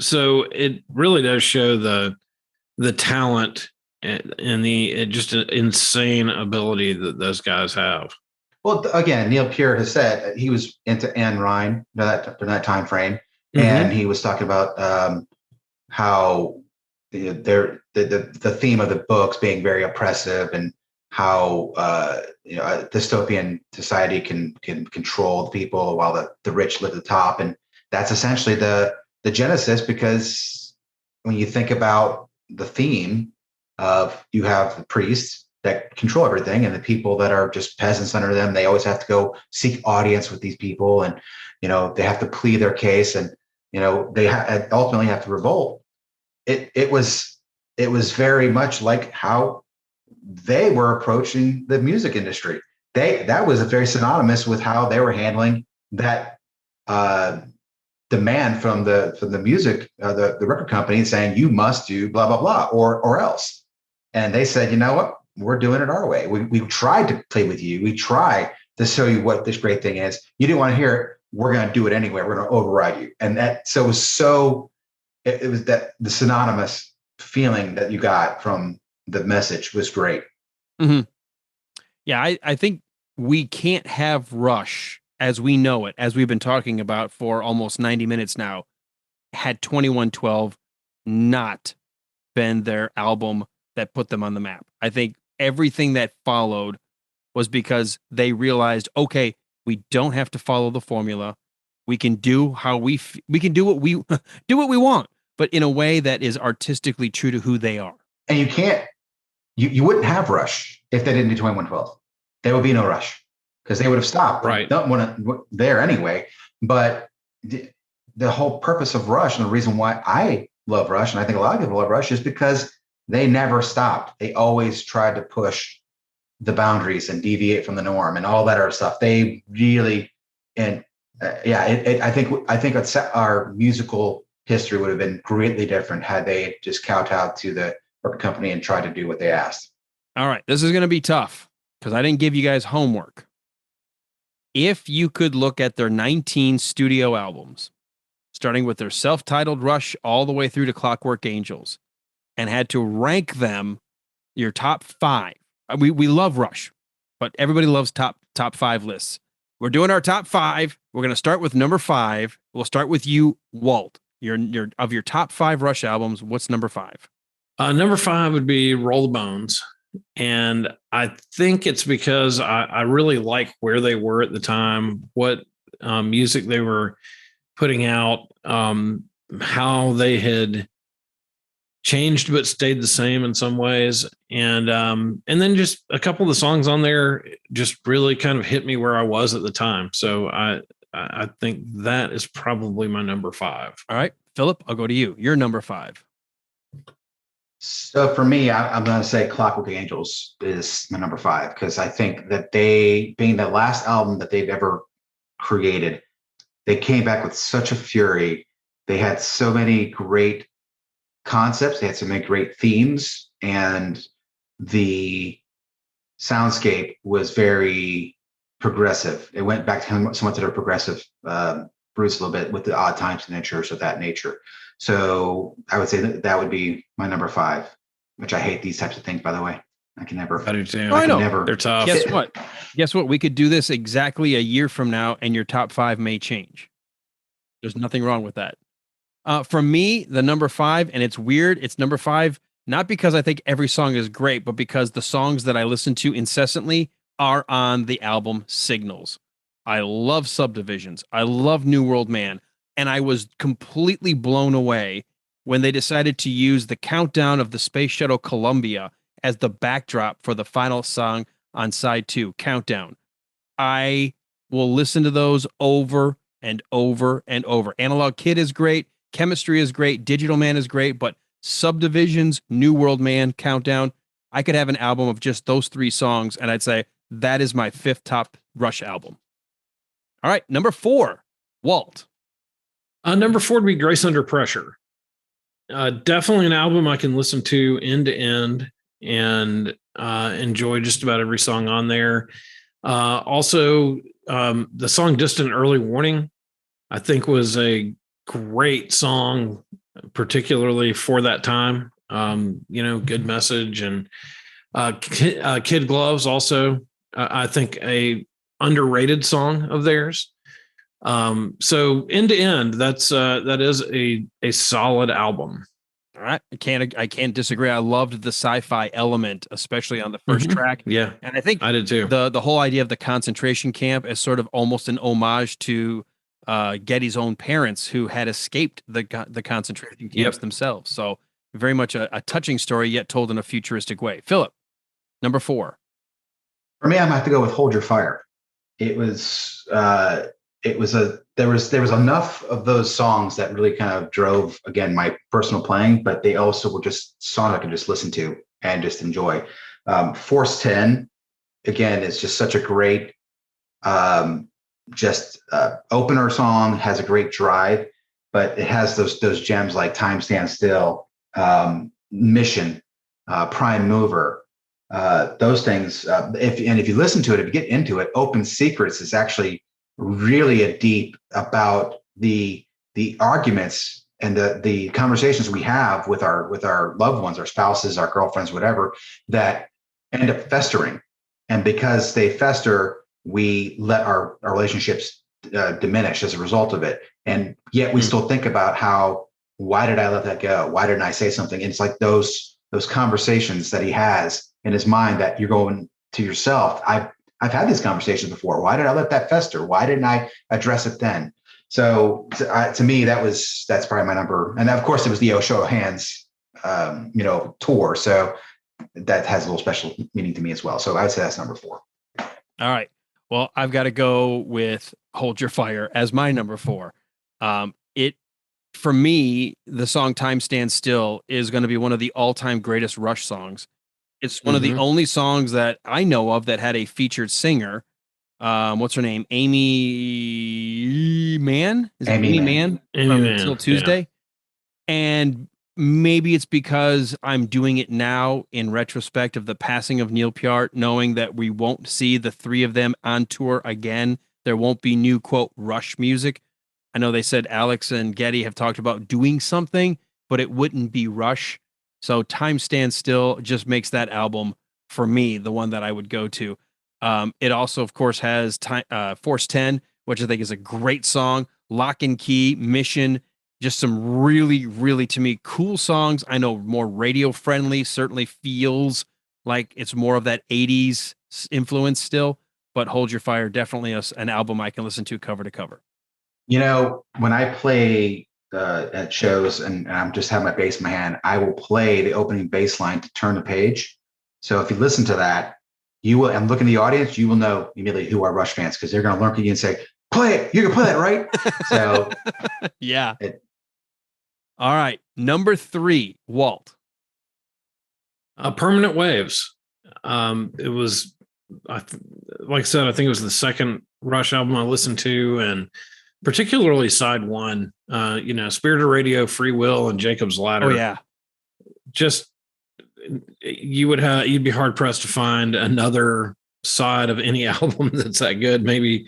So it really does show the talent and the just an insane ability that those guys have. Well, again, Neil Peart has said he was into Anne Ryan during that time frame, and he was talking about how the theme of the books being very oppressive, and how a dystopian society can control the people while the rich live at the top, and that's essentially the genesis. Because when you think about the theme of, you have the priests that control everything, and the people that are just peasants under them, they always have to go seek audience with these people, and they have to plead their case, and they ultimately have to revolt. It was very much like how they were approaching the music industry. That was very synonymous with how they were handling that demand from the music, the record company, saying you must do blah blah blah or else. And they said, you know what, we're doing it our way. We tried to play with you. We try to show you what this great thing is. You didn't want to hear it. We're going to do it anyway. We're going to override you. And that it was that the synonymous feeling that you got from the message was great. Mm-hmm. Yeah, I think we can't have Rush as we know it, as we've been talking about for almost 90 minutes now, had 2112 not been their album that put them on the map. I think everything that followed was because they realized, okay, we don't have to follow the formula. We can do we can do what we do what we want, but in a way that is artistically true to who they are. And you wouldn't have Rush if they didn't do 2112. There would be no Rush, because they would have stopped. Right. Don't want to there anyway. But the whole purpose of Rush, and the reason why I love Rush, and I think a lot of people love Rush, is because they never stopped. They always tried to push the boundaries and deviate from the norm and all that other stuff. They really, and I think our musical history would have been greatly different had they just kowtowed to the record company and tried to do what they asked. All right, this is going to be tough because I didn't give you guys homework. If you could look at their 19 studio albums, starting with their self-titled Rush all the way through to Clockwork Angels, and had to rank them, your top 5. We love Rush, but everybody loves top 5 lists. We're doing our top 5. We're going to start with number 5. We'll start with you, Walt. Your of your top 5 Rush albums, what's number 5? Number 5 would be Roll the Bones. And I think it's because I really like where they were at the time, what music they were putting out, how they had changed but stayed the same in some ways, and then just a couple of the songs on there just really kind of hit me where I was at the time. So I think that is probably my number 5. All right, Philip, I'll go to you. You're number 5. So for me, I'm going to say Clockwork Angels is my number 5, because I think that they, being the last album that they've ever created, they came back with such a fury. They had so many great concepts. They had so many great themes, and the soundscape was very progressive. It went back to somewhat to their progressive roots a little bit, with the odd time signatures of that nature. So I would say that would be my number 5, which I hate these types of things, by the way. I can never. I do too. I know. They're tough. Guess what? We could do this exactly a year from now, and your top 5 may change. There's nothing wrong with that. For me, the number 5, and it's weird, it's number 5, not because I think every song is great, but because the songs that I listen to incessantly are on the album Signals. I love Subdivisions. I love New World Man. And I was completely blown away when they decided to use the countdown of the Space Shuttle Columbia as the backdrop for the final song on side 2, Countdown. I will listen to those over and over and over. Analog Kid is great. Chemistry is great. Digital Man is great. But Subdivisions, New World Man, Countdown, I could have an album of just those 3 songs, and I'd say that is my 5th top Rush album. All right, number 4, Walt. Number 4 would be Grace Under Pressure. Definitely an album I can listen to end to end and enjoy just about every song on there. Also, the song Distant Early Warning, I think was a great song, particularly for that time. Good message. And Kid Gloves also, I think a underrated song of theirs. So end to end, that is a solid album. All right. I can't disagree. I loved the sci-fi element, especially on the first track. Yeah. And I think I did too. The whole idea of the concentration camp is sort of almost an homage to Geddy's own parents who had escaped the concentration camps themselves. So very much a touching story, yet told in a futuristic way. Philip, number 4. For me, I'm gonna have to go with Hold Your Fire. There was enough of those songs that really kind of drove, again, my personal playing, but they also were just songs I could just listen to and just enjoy. Force 10, again, is just such a great opener song, has a great drive, but it has those gems like Time Stands Still, Mission, Prime Mover, those things. If you listen to it, if you get into it, Open Secrets is actually really a deep about the arguments and the conversations we have with our loved ones, our spouses, our girlfriends, whatever, that end up festering. And because they fester, we let our relationships diminish as a result of it. And yet we still think about why did I let that go? Why didn't I say something? And it's like those conversations that he has in his mind that you're going to yourself. I've had these conversations before. Why did I let that fester? Why didn't I address it then? So to me, that's probably my number. And of course, it was the Oh Show of Hands, tour. So that has a little special meaning to me as well. So I would say that's number 4. All right. Well, I've got to go with Hold Your Fire as my number 4. For me, the song Time Stands Still is going to be one of the all-time greatest Rush songs. It's one of the only songs that I know of that had a featured singer. What's her name? Amy Mann? Is it Amy Mann? From Till Tuesday. Yeah. And maybe it's because I'm doing it now in retrospect of the passing of Neil Peart, knowing that we won't see the 3 of them on tour again. There won't be new, quote, Rush music. I know they said Alex and Geddy have talked about doing something, but it wouldn't be Rush. So Time Stands Still just makes that album, for me, the one that I would go to. It also, of course, has Force 10, which I think is a great song. Lock and Key, Mission, just some really, really, to me, cool songs. I know more radio friendly, certainly feels like it's more of that 80s influence still, but Hold Your Fire, definitely an album I can listen to cover to cover. When I play at shows and I'm just have my bass in my hand, I will play the opening bass line to Turn the Page. So if you listen to that, you will, and look in the audience, you will know immediately who are Rush fans, because they're going to learn at you and say, play it, you can play it, right? So yeah. All right. Number 3, Walt. Permanent Waves. It was, like I said, I think it was the second Rush album I listened to, and particularly side 1, Spirit of Radio, Free Will, and Jacob's Ladder. Oh yeah. Just, you'd be hard pressed to find another side of any album that's that good. Maybe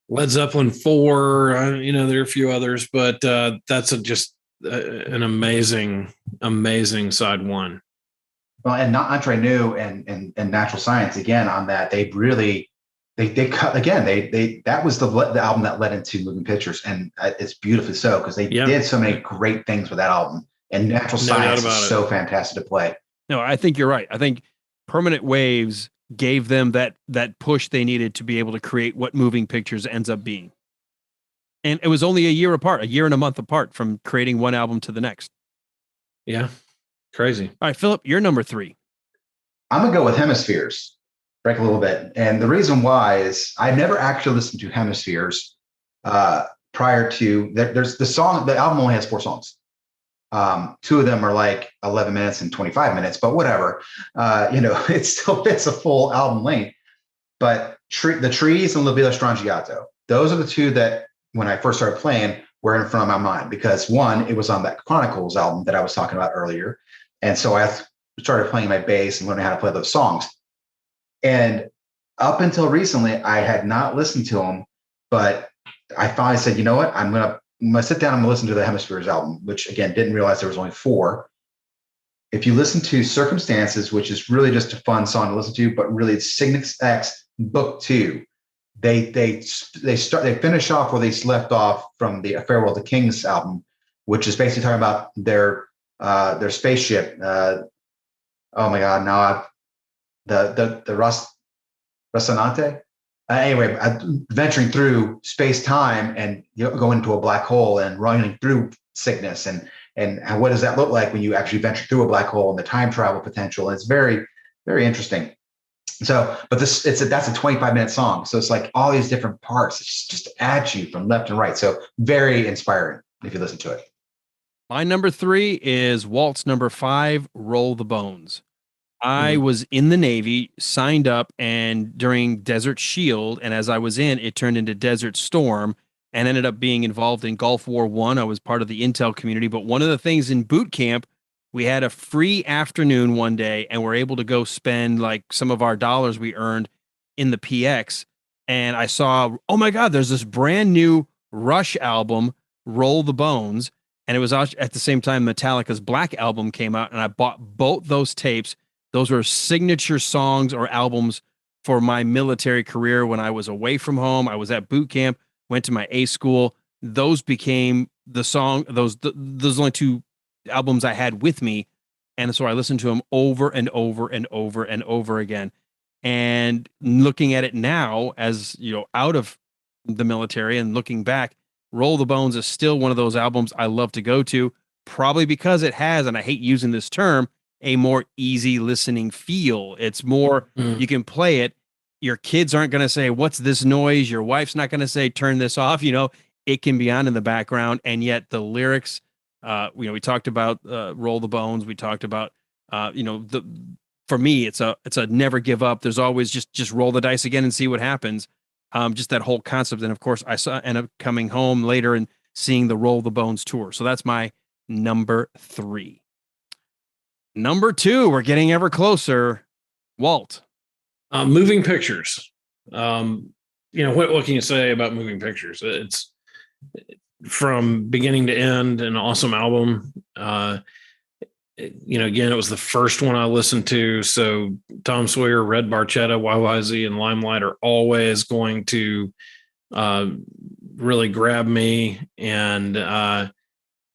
Led Zeppelin 4, there are a few others, but that's just an amazing side 1. Well, and not Entre Nous and Natural Science, again, on that, they really, they cut, again, that was the album that led into Moving Pictures, and it's beautifully so, because they did so many great things with that album, and Natural Science is so fantastic to play. No, I think you're right. I think Permanent Waves gave them that push they needed to be able to create what Moving Pictures ends up being. And it was only a year and a month apart from creating one album to the next. Yeah. Crazy. All right, Philip, you're number 3. I'm going to go with Hemispheres, break a little bit. And the reason why is I never actually listened to Hemispheres prior to, there's the album only has 4 songs. 2 of them are like 11 minutes and 25 minutes, but whatever. It still fits a full album length. But The Trees and La Villa Strangiato, those are the 2 that when I first started playing were in front of my mind, because one, it was on that Chronicles album that I was talking about earlier. And so I started playing my bass and learning how to play those songs. And up until recently, I had not listened to them, but I finally said, you know what, I'm going to sit down and listen to the Hemispheres album, which again, didn't realize there was only 4. If you listen to Circumstances, which is really just a fun song to listen to, but really it's Cygnus X Book 2. They finish off where they left off from the A Farewell to Kings album, which is basically talking about their spaceship. Oh my God! Now the Rocinante. Anyway, venturing through space time and going into a black hole and running through Cygnus and what does that look like when you actually venture through a black hole and the time travel potential? It's very, very interesting. So, but that's a 25-minute song. So it's like all these different parts. It's just at you from left and right. So very inspiring if you listen to it. My number 3 is Walt's number 5, Roll the Bones. I was in the Navy, signed up, and during Desert Shield, and as I was in, it turned into Desert Storm and ended up being involved in Gulf War I. I was part of the intel community, but one of the things in boot camp, we had a free afternoon one day and we're able to go spend like some of our dollars we earned in the PX. And I saw, oh my God, there's this brand new Rush album, Roll the Bones. And it was at the same time Metallica's Black Album came out, and I bought both those tapes. Those were signature songs or albums for my military career when I was away from home. I was at boot camp, went to my A school. Those became the song. Those only 2 albums I had with me. And so I listened to them over and over and over and over again. And looking at it now as, out of the military and looking back, Roll the Bones is still one of those albums I love to go to, probably because it has, and I hate using this term, a more easy listening feel. It's more, you can play it. Your kids aren't going to say, what's this noise? Your wife's not going to say, turn this off. It can be on in the background. And yet the lyrics, we talked about Roll the Bones. We talked about, for me, it's a never give up. There's always just roll the dice again and see what happens. Just that whole concept. And of course I end up coming home later and seeing the Roll the Bones tour. So that's my number 3. Number 2, we're getting ever closer. Walt. Moving Pictures. What can you say about Moving Pictures? It's from beginning to end an awesome album. Again, it was the first one I listened to. So Tom Sawyer, Red Barchetta, YYZ, and Limelight are always going to really grab me.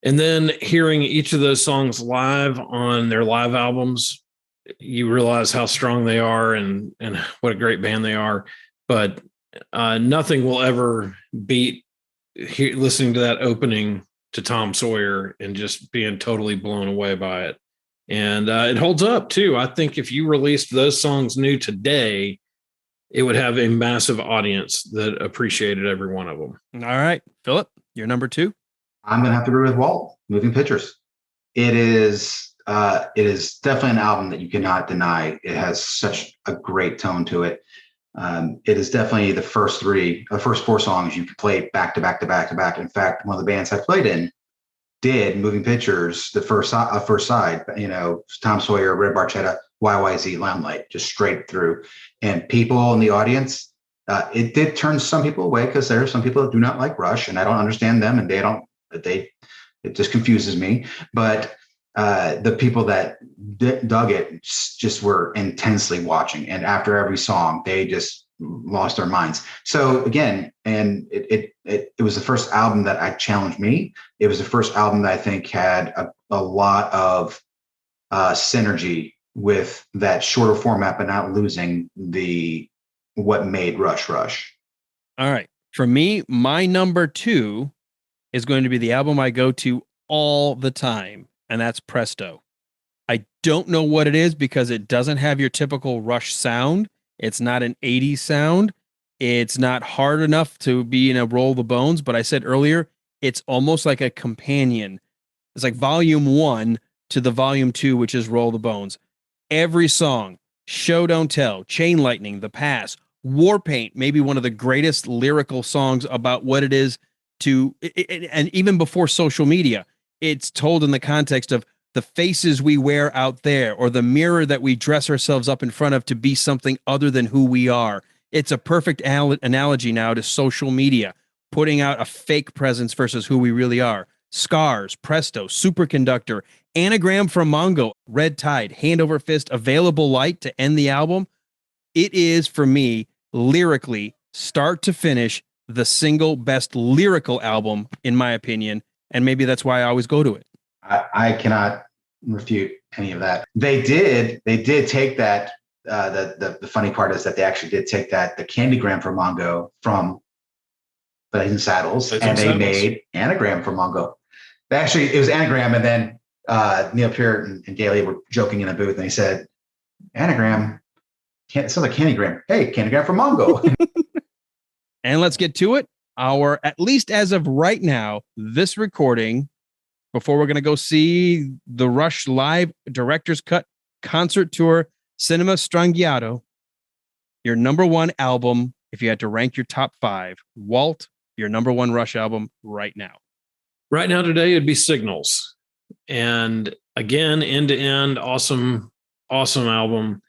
And then hearing each of those songs live on their live albums, you realize how strong they are and what a great band they are. But nothing will ever beat listening to that opening to Tom Sawyer and just being totally blown away by it. And it holds up too. I think if you released those songs new today, it would have a massive audience that appreciated every one of them. All right, Philip, you're number 2. I'm going to have to agree with Walt. Moving Pictures. It is definitely an album that you cannot deny. It has such a great tone to it. It is definitely the first 4 songs you can play back to back to back to back. In fact, one of the bands I played in did Moving Pictures, the first side, Tom Sawyer, Red Barchetta, YYZ, Limelight, just straight through. And people in the audience, it did turn some people away because there are some people that do not like Rush, and I don't understand them, and it just confuses me. But the people that dug it just were intensely watching, and after every song, they just lost their minds. So again, and it was the first album that challenged me. It was the first album that I think had a lot of synergy with that shorter format, but not losing what made Rush Rush. All right. For me, my number 2 is going to be the album I go to all the time, and that's Presto. I don't know what it is because it doesn't have your typical Rush sound. It's not an 80s sound. It's not hard enough to be in a Roll the Bones, but I said earlier, it's almost like a companion. It's like volume 1 to the volume 2, which is Roll the Bones. Every song, Show Don't Tell, Chain Lightning, The Pass, Warpaint, maybe one of the greatest lyrical songs about what it is to, and even before social media, it's told in the context of the faces we wear out there or the mirror that we dress ourselves up in front of to be something other than who we are. It's a perfect analogy now to social media, putting out a fake presence versus who we really are. Scars, Presto, Superconductor, Anagram from Mongo, Red Tide, Hand Over Fist, Available Light to end the album. It is, for me, lyrically, start to finish, the single best lyrical album, in my opinion. And maybe that's why I always go to it. I cannot refute any of that. They did take that. The funny part is that they actually did take the Candygram from Mongo from Blazing Saddles, and they made Anagram from Mongo. It was Anagram, and then Neil Peart and Gailey were joking in a booth, and they said, Anagram, it sounds like Candygram. Hey, Candygram from Mongo. And let's get to it. At least as of right now, this recording, before we're going to go see the Rush live director's cut concert tour, Cinema Strangiato, your number 1 album, if you had to rank your top 5, Walt, your number 1 Rush album right now. Right now today, it'd be Signals. And again, end to end, awesome album.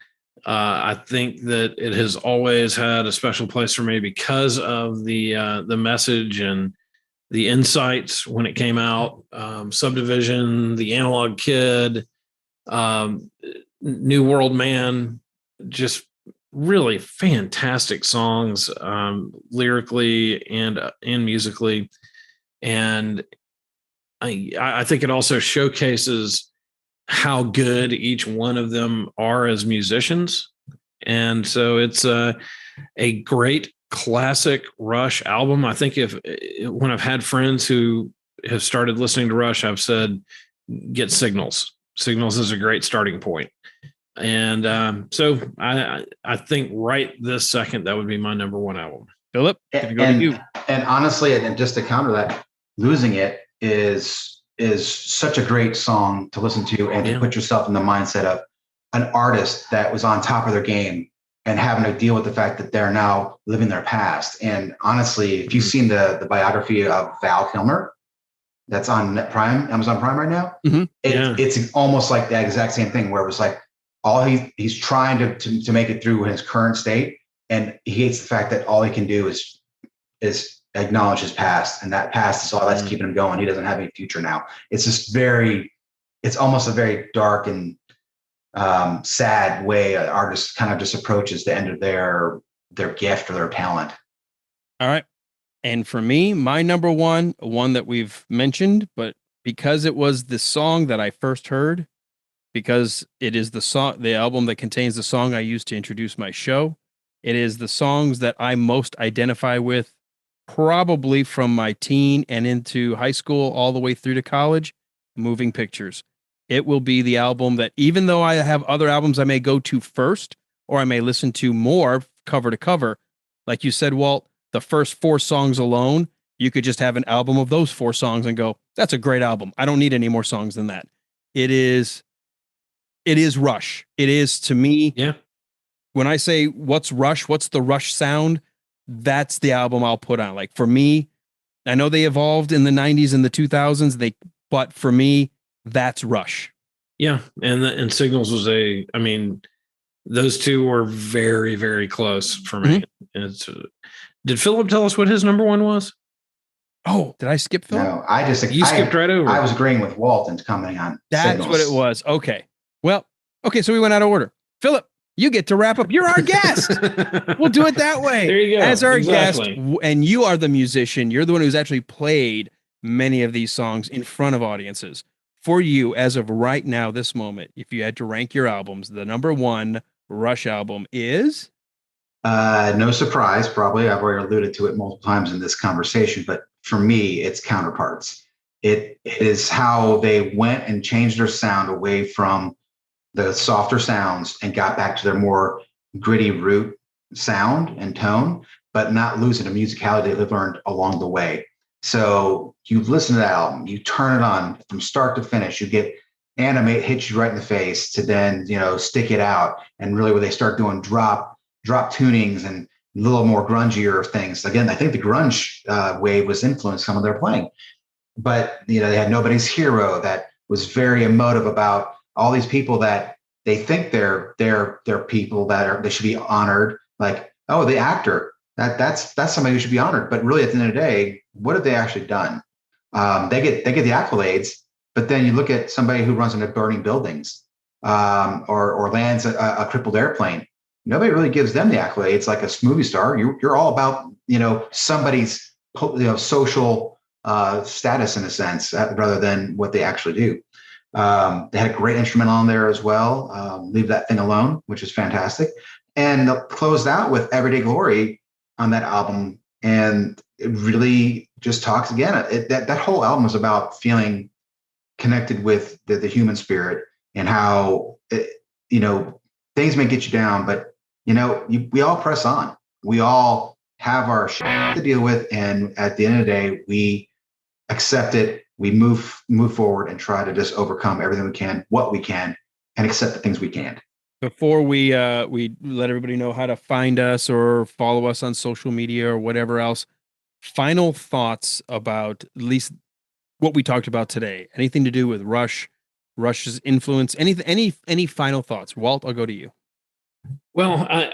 I think that it has always had a special place for me because of the message and the insights when it came out. Subdivision, The Analog Kid, New World Man, just really fantastic songs, lyrically and musically. And I think it also showcases how good each one of them are as musicians. And so it's a great classic Rush album. I think when I've had friends who have started listening to Rush, I've said, get Signals. Signals is a great starting point. And so I think right this second, that would be my number 1 album. Philip, and honestly, and just to counter that, Losing It is such a great song to listen to and to put yourself in the mindset of an artist that was on top of their game and having to deal with the fact that they're now living their past. And honestly, if you've seen the biography of Val Kilmer, that's on Amazon Prime right now, it's almost like the exact same thing where it was like all he's trying to make it through in his current state, and he hates the fact that all he can do is acknowledge his past, and that past is all that's keeping him going. He doesn't have any future now. It's just it's almost a very dark and sad way an artist kind of just approaches the end of their gift or their talent. All right. And for me, my number 1 that we've mentioned, but because it was the song that I first heard, because it is the album that contains the song I used to introduce my show, it is the songs that I most identify with, probably from my teen and into high school all the way through to college, Moving Pictures. It will be the album that, even though I have other albums I may go to first, or I may listen to more cover to cover, like you said, Walt, the first 4 songs alone, you could just have an album of those 4 songs and go, that's a great album. I don't need any more songs than that. It is Rush. It is, to me. Yeah. When I say what's Rush, what's the Rush sound? That's the album I'll put on. Like, for me, I know they evolved in the 90s and the 2000s, but for me, that's Rush. Yeah. And Signals was those two were very, very close for me. Mm-hmm. Did Philip tell us what his number 1 was? Oh, did I skip Philip? No, I skipped right over. I was agreeing with Walt and commenting on That's Signals. What it was. Okay. Well, so we went out of order. Philip, you get to wrap up. You're our guest. We'll do it that way. There you go. As our guest, and you are the musician. You're the one who's actually played many of these songs in front of audiences. for you as of right now, this moment, if you had to rank your albums, the number one Rush album is? No surprise, probably. I've already alluded to it multiple times in this conversation, but for me, it's Counterparts. It is how they went and changed their sound away from the softer sounds and got back to their more gritty root sound and tone, but not losing the musicality they've learned along the way. So you listen to that album, you turn it on from start to finish, you get Animate hits you right in the face to then, Stick It Out. And really where they start doing drop tunings and a little more grungier things. Again, I think the grunge wave was influenced some of their playing, but they had Nobody's Hero that was very emotive about all these people that they think they're people they should be honored. Like, oh, the actor, that's somebody who should be honored. But really, at the end of the day, what have they actually done? They get the accolades, but then you look at somebody who runs into burning buildings or lands a crippled airplane. Nobody really gives them the accolades like a movie star. You're all about somebody's social status in a sense rather than what they actually do. They had a great instrumental on there as well, Leave That Thing Alone, which is fantastic. And closed out with Everyday Glory on that album. And it really just talks again. That whole album was about feeling connected with the human spirit and how, things may get you down, but, we all press on. We all have our shit to deal with. And at the end of the day, we accept it. We move forward and try to just overcome everything we can, what we can, and accept the things we can't. Before we let everybody know how to find us or follow us on social media or whatever else, final thoughts about at least what we talked about today. Anything to do with Rush's influence? Any final thoughts? Walt, I'll go to you. Well,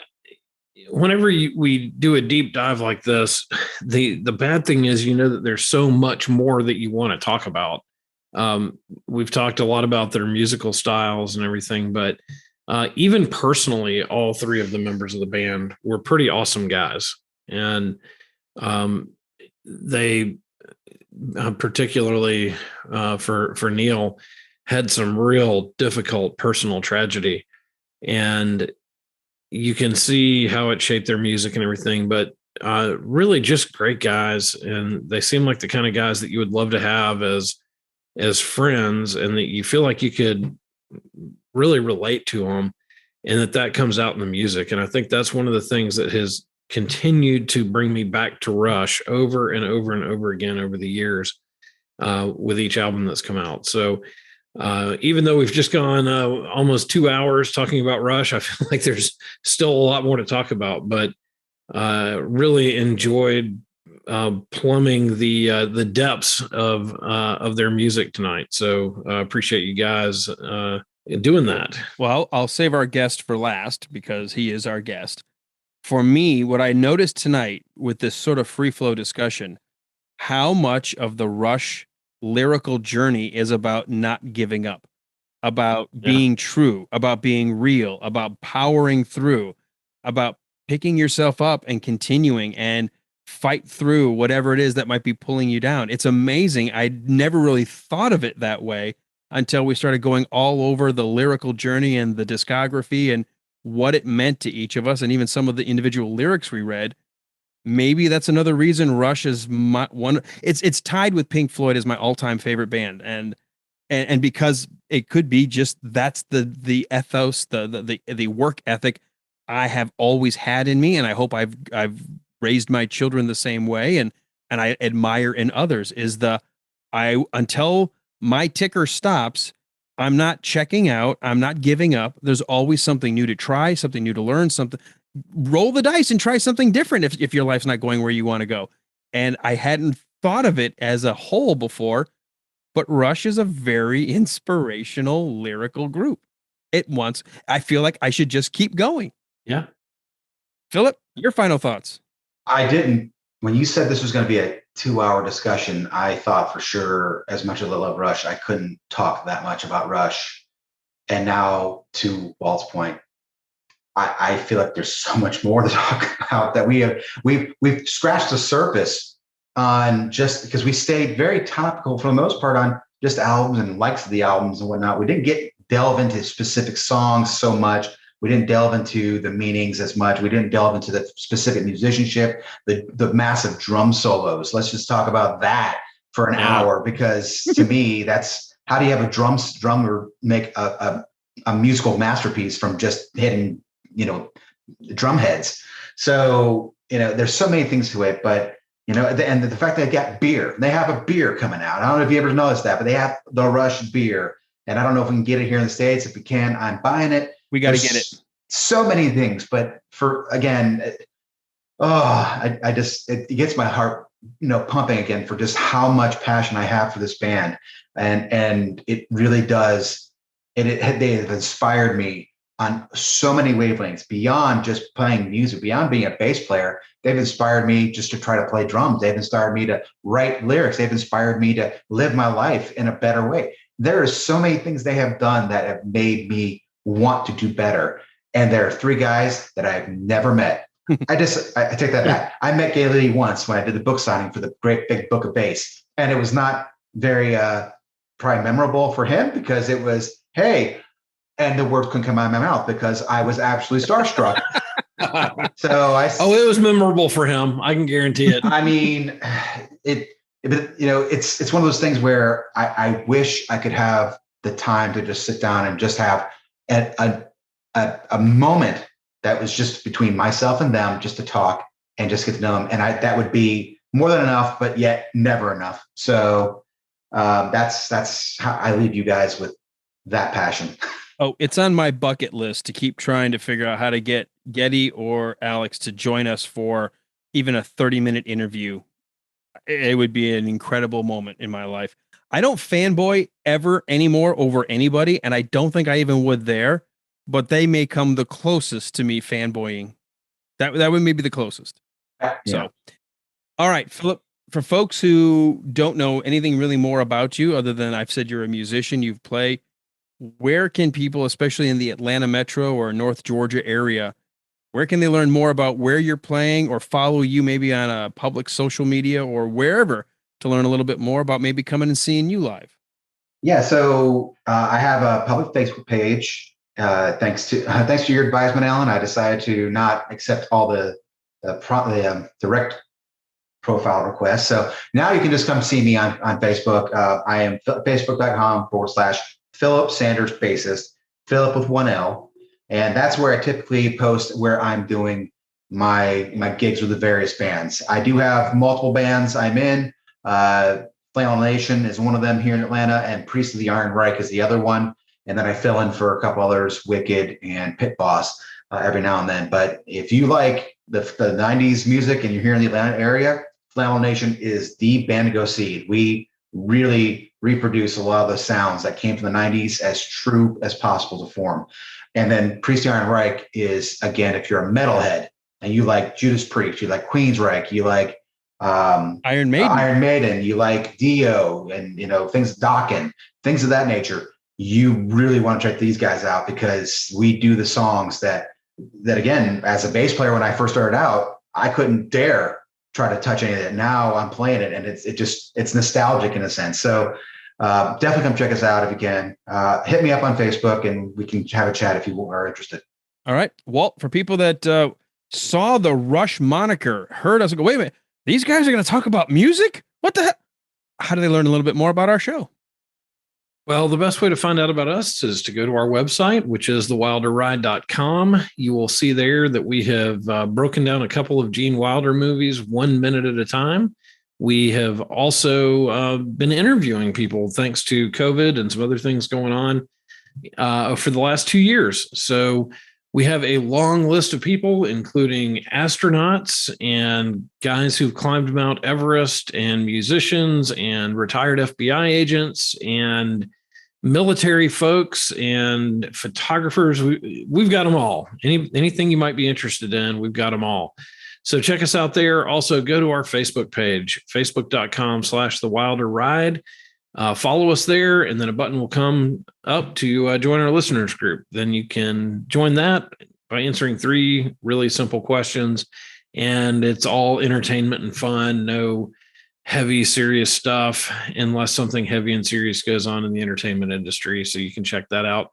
whenever we do a deep dive like this, the bad thing is, that there's so much more that you want to talk about. We've talked a lot about their musical styles and everything, but even personally, all three of the members of the band were pretty awesome guys. And they particularly for Neil had some real difficult personal tragedy, and you can see how it shaped their music and everything, but really just great guys. And they seem like the kind of guys that you would love to have as friends, and that you feel like you could really relate to them, and that comes out in the music. And I think that's one of the things that has continued to bring me back to Rush over and over and over again over the years with each album that's come out. So even though we've just gone almost 2 hours talking about Rush, I feel like there's still a lot more to talk about, but really enjoyed plumbing the depths of their music tonight. So appreciate you guys doing that. Well, I'll save our guest for last because he is our guest. For me, what I noticed tonight with this sort of free flow discussion, how much of the Rush lyrical journey is about not giving up, about being true, about being real, about powering through, about picking yourself up and continuing and fight through whatever it is that might be pulling you down. It's amazing. I never really thought of it that way until we started going all over the lyrical journey and the discography and what it meant to each of us, and even some of the individual lyrics we read. Maybe that's another reason Rush is one. It's tied with Pink Floyd as my all-time favorite band, and because it could be just that's the ethos, the work ethic I have always had in me, and I hope I've raised my children the same way, and I admire in others is until my ticker stops, I'm not checking out, I'm not giving up. There's always something new to try, something new to learn, roll the dice and try something different if your life's not going where you want to go. And I hadn't thought of it as a whole before, but Rush is a very inspirational lyrical group. I feel like I should just keep going. Yeah. Philip, your final thoughts. When you said this was going to be a 2-hour discussion, I thought for sure, as much as I love Rush, I couldn't talk that much about Rush. And now, to Walt's point, I feel like there's so much more to talk about that we've scratched the surface on, just because we stayed very topical for the most part on just albums and likes of the albums and whatnot. We didn't delve into specific songs so much. We didn't delve into the meanings as much. We didn't delve into the specific musicianship, the massive drum solos. Let's just talk about that for an hour, because to me, that's how do you have a drummer make a musical masterpiece from just hitting, drum heads. So, there's so many things to it, but and the fact that they got beer, they have a beer coming out. I don't know if you ever noticed that, but they have the Rush beer. And I don't know if we can get it here in the States. If we can, I'm buying it. We got to get it. So many things, but it gets my heart, pumping again for just how much passion I have for this band. And it really does. They have inspired me on so many wavelengths beyond just playing music, beyond being a bass player. They've inspired me just to try to play drums. They've inspired me to write lyrics. They've inspired me to live my life in a better way. There are so many things they have done that have made me want to do better. And there are 3 guys that I've never met. I take that back. I met Gayle once when I did the book signing for the Great Big Book of Bass. And it was not very probably memorable for him, because it was, hey, and the words couldn't come out of my mouth because I was absolutely starstruck. It was memorable for him. I can guarantee it. I mean, it's one of those things where I wish I could have the time to just sit down and just have a moment that was just between myself and them, just to talk and just get to know them. And that would be more than enough, but yet never enough. So that's how I leave you guys with that passion. Oh, it's on my bucket list to keep trying to figure out how to get Geddy or Alex to join us for even a 30-minute interview. It would be an incredible moment in my life. I don't fanboy ever anymore over anybody, and I don't think I even would there, but they may come the closest to me fanboying. That would maybe the closest. Yeah. So, all right, Philip, for folks who don't know anything really more about you, other than I've said you're a musician, you've played, where can people, especially in the Atlanta metro or North Georgia area, where can they learn more about where you're playing, or follow you maybe on a public social media or wherever to learn a little bit more about maybe coming and seeing you live? Yeah, so I have a public Facebook page. Thanks to your advisement, Alan, I decided to not accept all the direct profile requests. So now you can just come see me on Facebook. I am facebook.com/Philip Sanders bassist, Philip with 1 L. And that's where I typically post where I'm doing my gigs with the various bands. I do have multiple bands I'm in. Flannel Nation is one of them here in Atlanta, and Priest of the Iron Reich is the other one. And then I fill in for a couple others, Wicked and Pit Boss, every now and then. But if you like the 90s music and you're here in the Atlanta area, Flannel Nation is the band to go see. We really reproduce a lot of the sounds that came from the 90s as true as possible to form. And then Priest of the Iron Reich is, again, if you're a metalhead and you like Judas Priest, you like Queensryche, you like Iron Maiden, you like Dio, and things, Dokken, things of that nature, you really want to check these guys out, because we do the songs that again, as a bass player, when I first started out, I couldn't dare try to touch any of it. Now I'm playing it, and it's nostalgic in a sense. So definitely come check us out if you can. Hit me up on Facebook and we can have a chat if you are interested. All right, Walt, for people that saw the Rush moniker, heard us go, wait a minute, these guys are going to talk about music? What the heck? How do they learn a little bit more about our show? Well, the best way to find out about us is to go to our website, which is thewilderride.com. You will see there that we have broken down a couple of Gene Wilder movies 1 minute at a time. We have also been interviewing people thanks to COVID and some other things going on for the last 2 years. So we have a long list of people, including astronauts and guys who've climbed Mount Everest, and musicians and retired FBI agents and military folks and photographers. We've got them all. Anything you might be interested in, we've got them all. So check us out there. Also, go to our Facebook page, facebook.com/thewilderride. Follow us there, and then a button will come up to join our listeners group. Then you can join that by answering 3 really simple questions, and it's all entertainment and fun. No heavy, serious stuff unless something heavy and serious goes on in the entertainment industry. So you can check that out.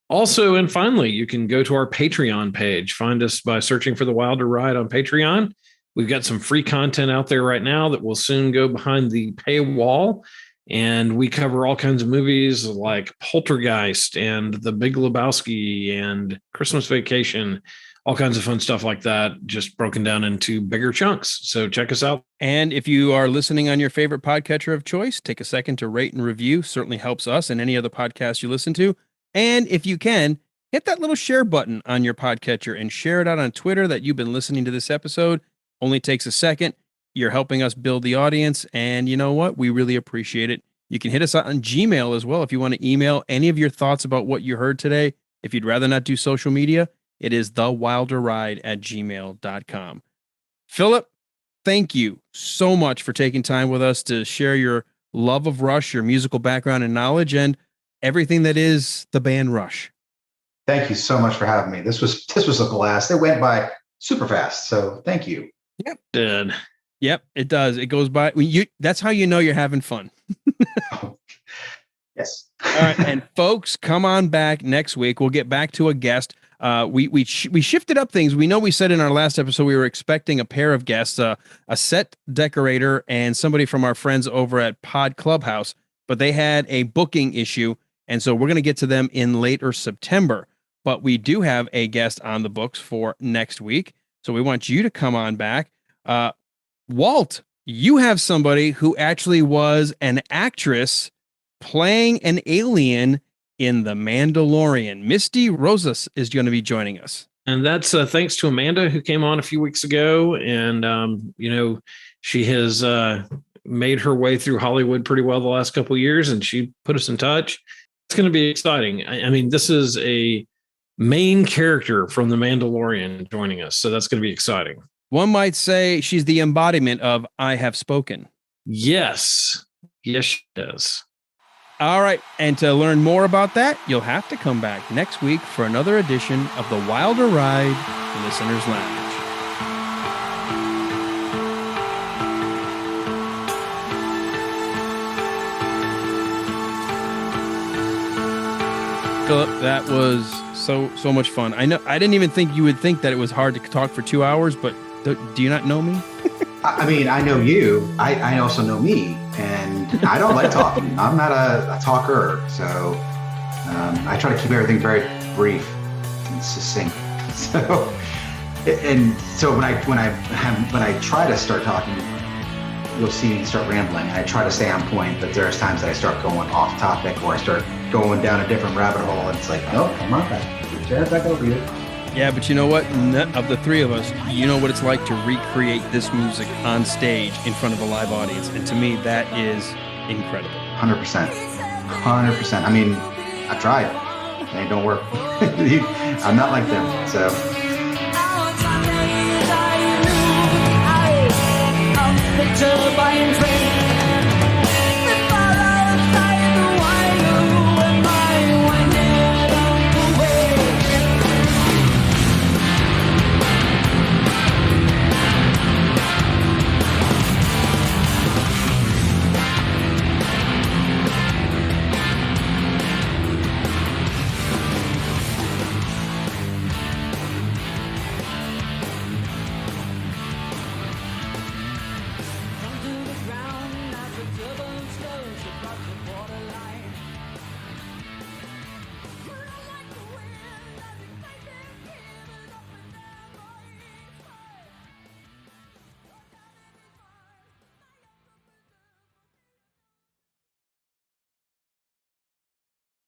Also, and finally, you can go to our Patreon page. Find us by searching for The Wilder Ride on Patreon. We've got some free content out there right now that will soon go behind the paywall. And we cover all kinds of movies like Poltergeist and The Big Lebowski and Christmas Vacation, all kinds of fun stuff like that, just broken down into bigger chunks. So check us out. And if you are listening on your favorite podcatcher of choice, take a second to rate and review. Certainly helps us and any other podcast you listen to. And if you can, hit that little share button on your podcatcher and share it out on Twitter that you've been listening to this episode. Only takes a second. You're helping us build the audience. And you know what? We really appreciate it. You can hit us on Gmail as well if you want to email any of your thoughts about what you heard today. If you'd rather not do social media, it is thewilderride@gmail.com. Philip, thank you so much for taking time with us to share your love of Rush, your musical background and knowledge, and everything that is the band Rush. Thank you so much for having me. This was a blast. It went by super fast. So thank you. Yep. Did. Yep, it does. It goes by. That's how you know you're having fun. Yes. All right, and folks, come on back next week. We'll get back to a guest. We shifted up things. We know we said in our last episode we were expecting a pair of guests, a set decorator and somebody from our friends over at Pod Clubhouse, but they had a booking issue, and so we're going to get to them in later September. But we do have a guest on the books for next week, so we want you to come on back. Walt, you have somebody who actually was an actress playing an alien in The Mandalorian. Misty Rosas is going to be joining us. And that's thanks to Amanda, who came on a few weeks ago. And, she has made her way through Hollywood pretty well the last couple of years, and she put us in touch. It's going to be exciting. I mean, this is a main character from The Mandalorian joining us. So that's going to be exciting. One might say she's the embodiment of I have spoken. Yes. Yes, she does. All right. And to learn more about that, you'll have to come back next week for another edition of The Wilder Ride Listener's Lounge. Philip, that was so much fun. I know I didn't even think you would think that it was hard to talk for 2 hours, but do you not know me? I mean, I know you. I also know me, and I don't like talking. I'm not a talker, so I try to keep everything very brief and succinct. So when I try to start talking, you'll see me start rambling. I try to stay on point, but there's times that I start going off topic or I start going down a different rabbit hole, and it's like, oh, come on, back over here. Yeah, but you know what? Of the three of us, you know what it's like to recreate this music on stage in front of a live audience. And to me, that is incredible. 100%. 100%. I mean, I tried. And it don't work. I'm not like them. So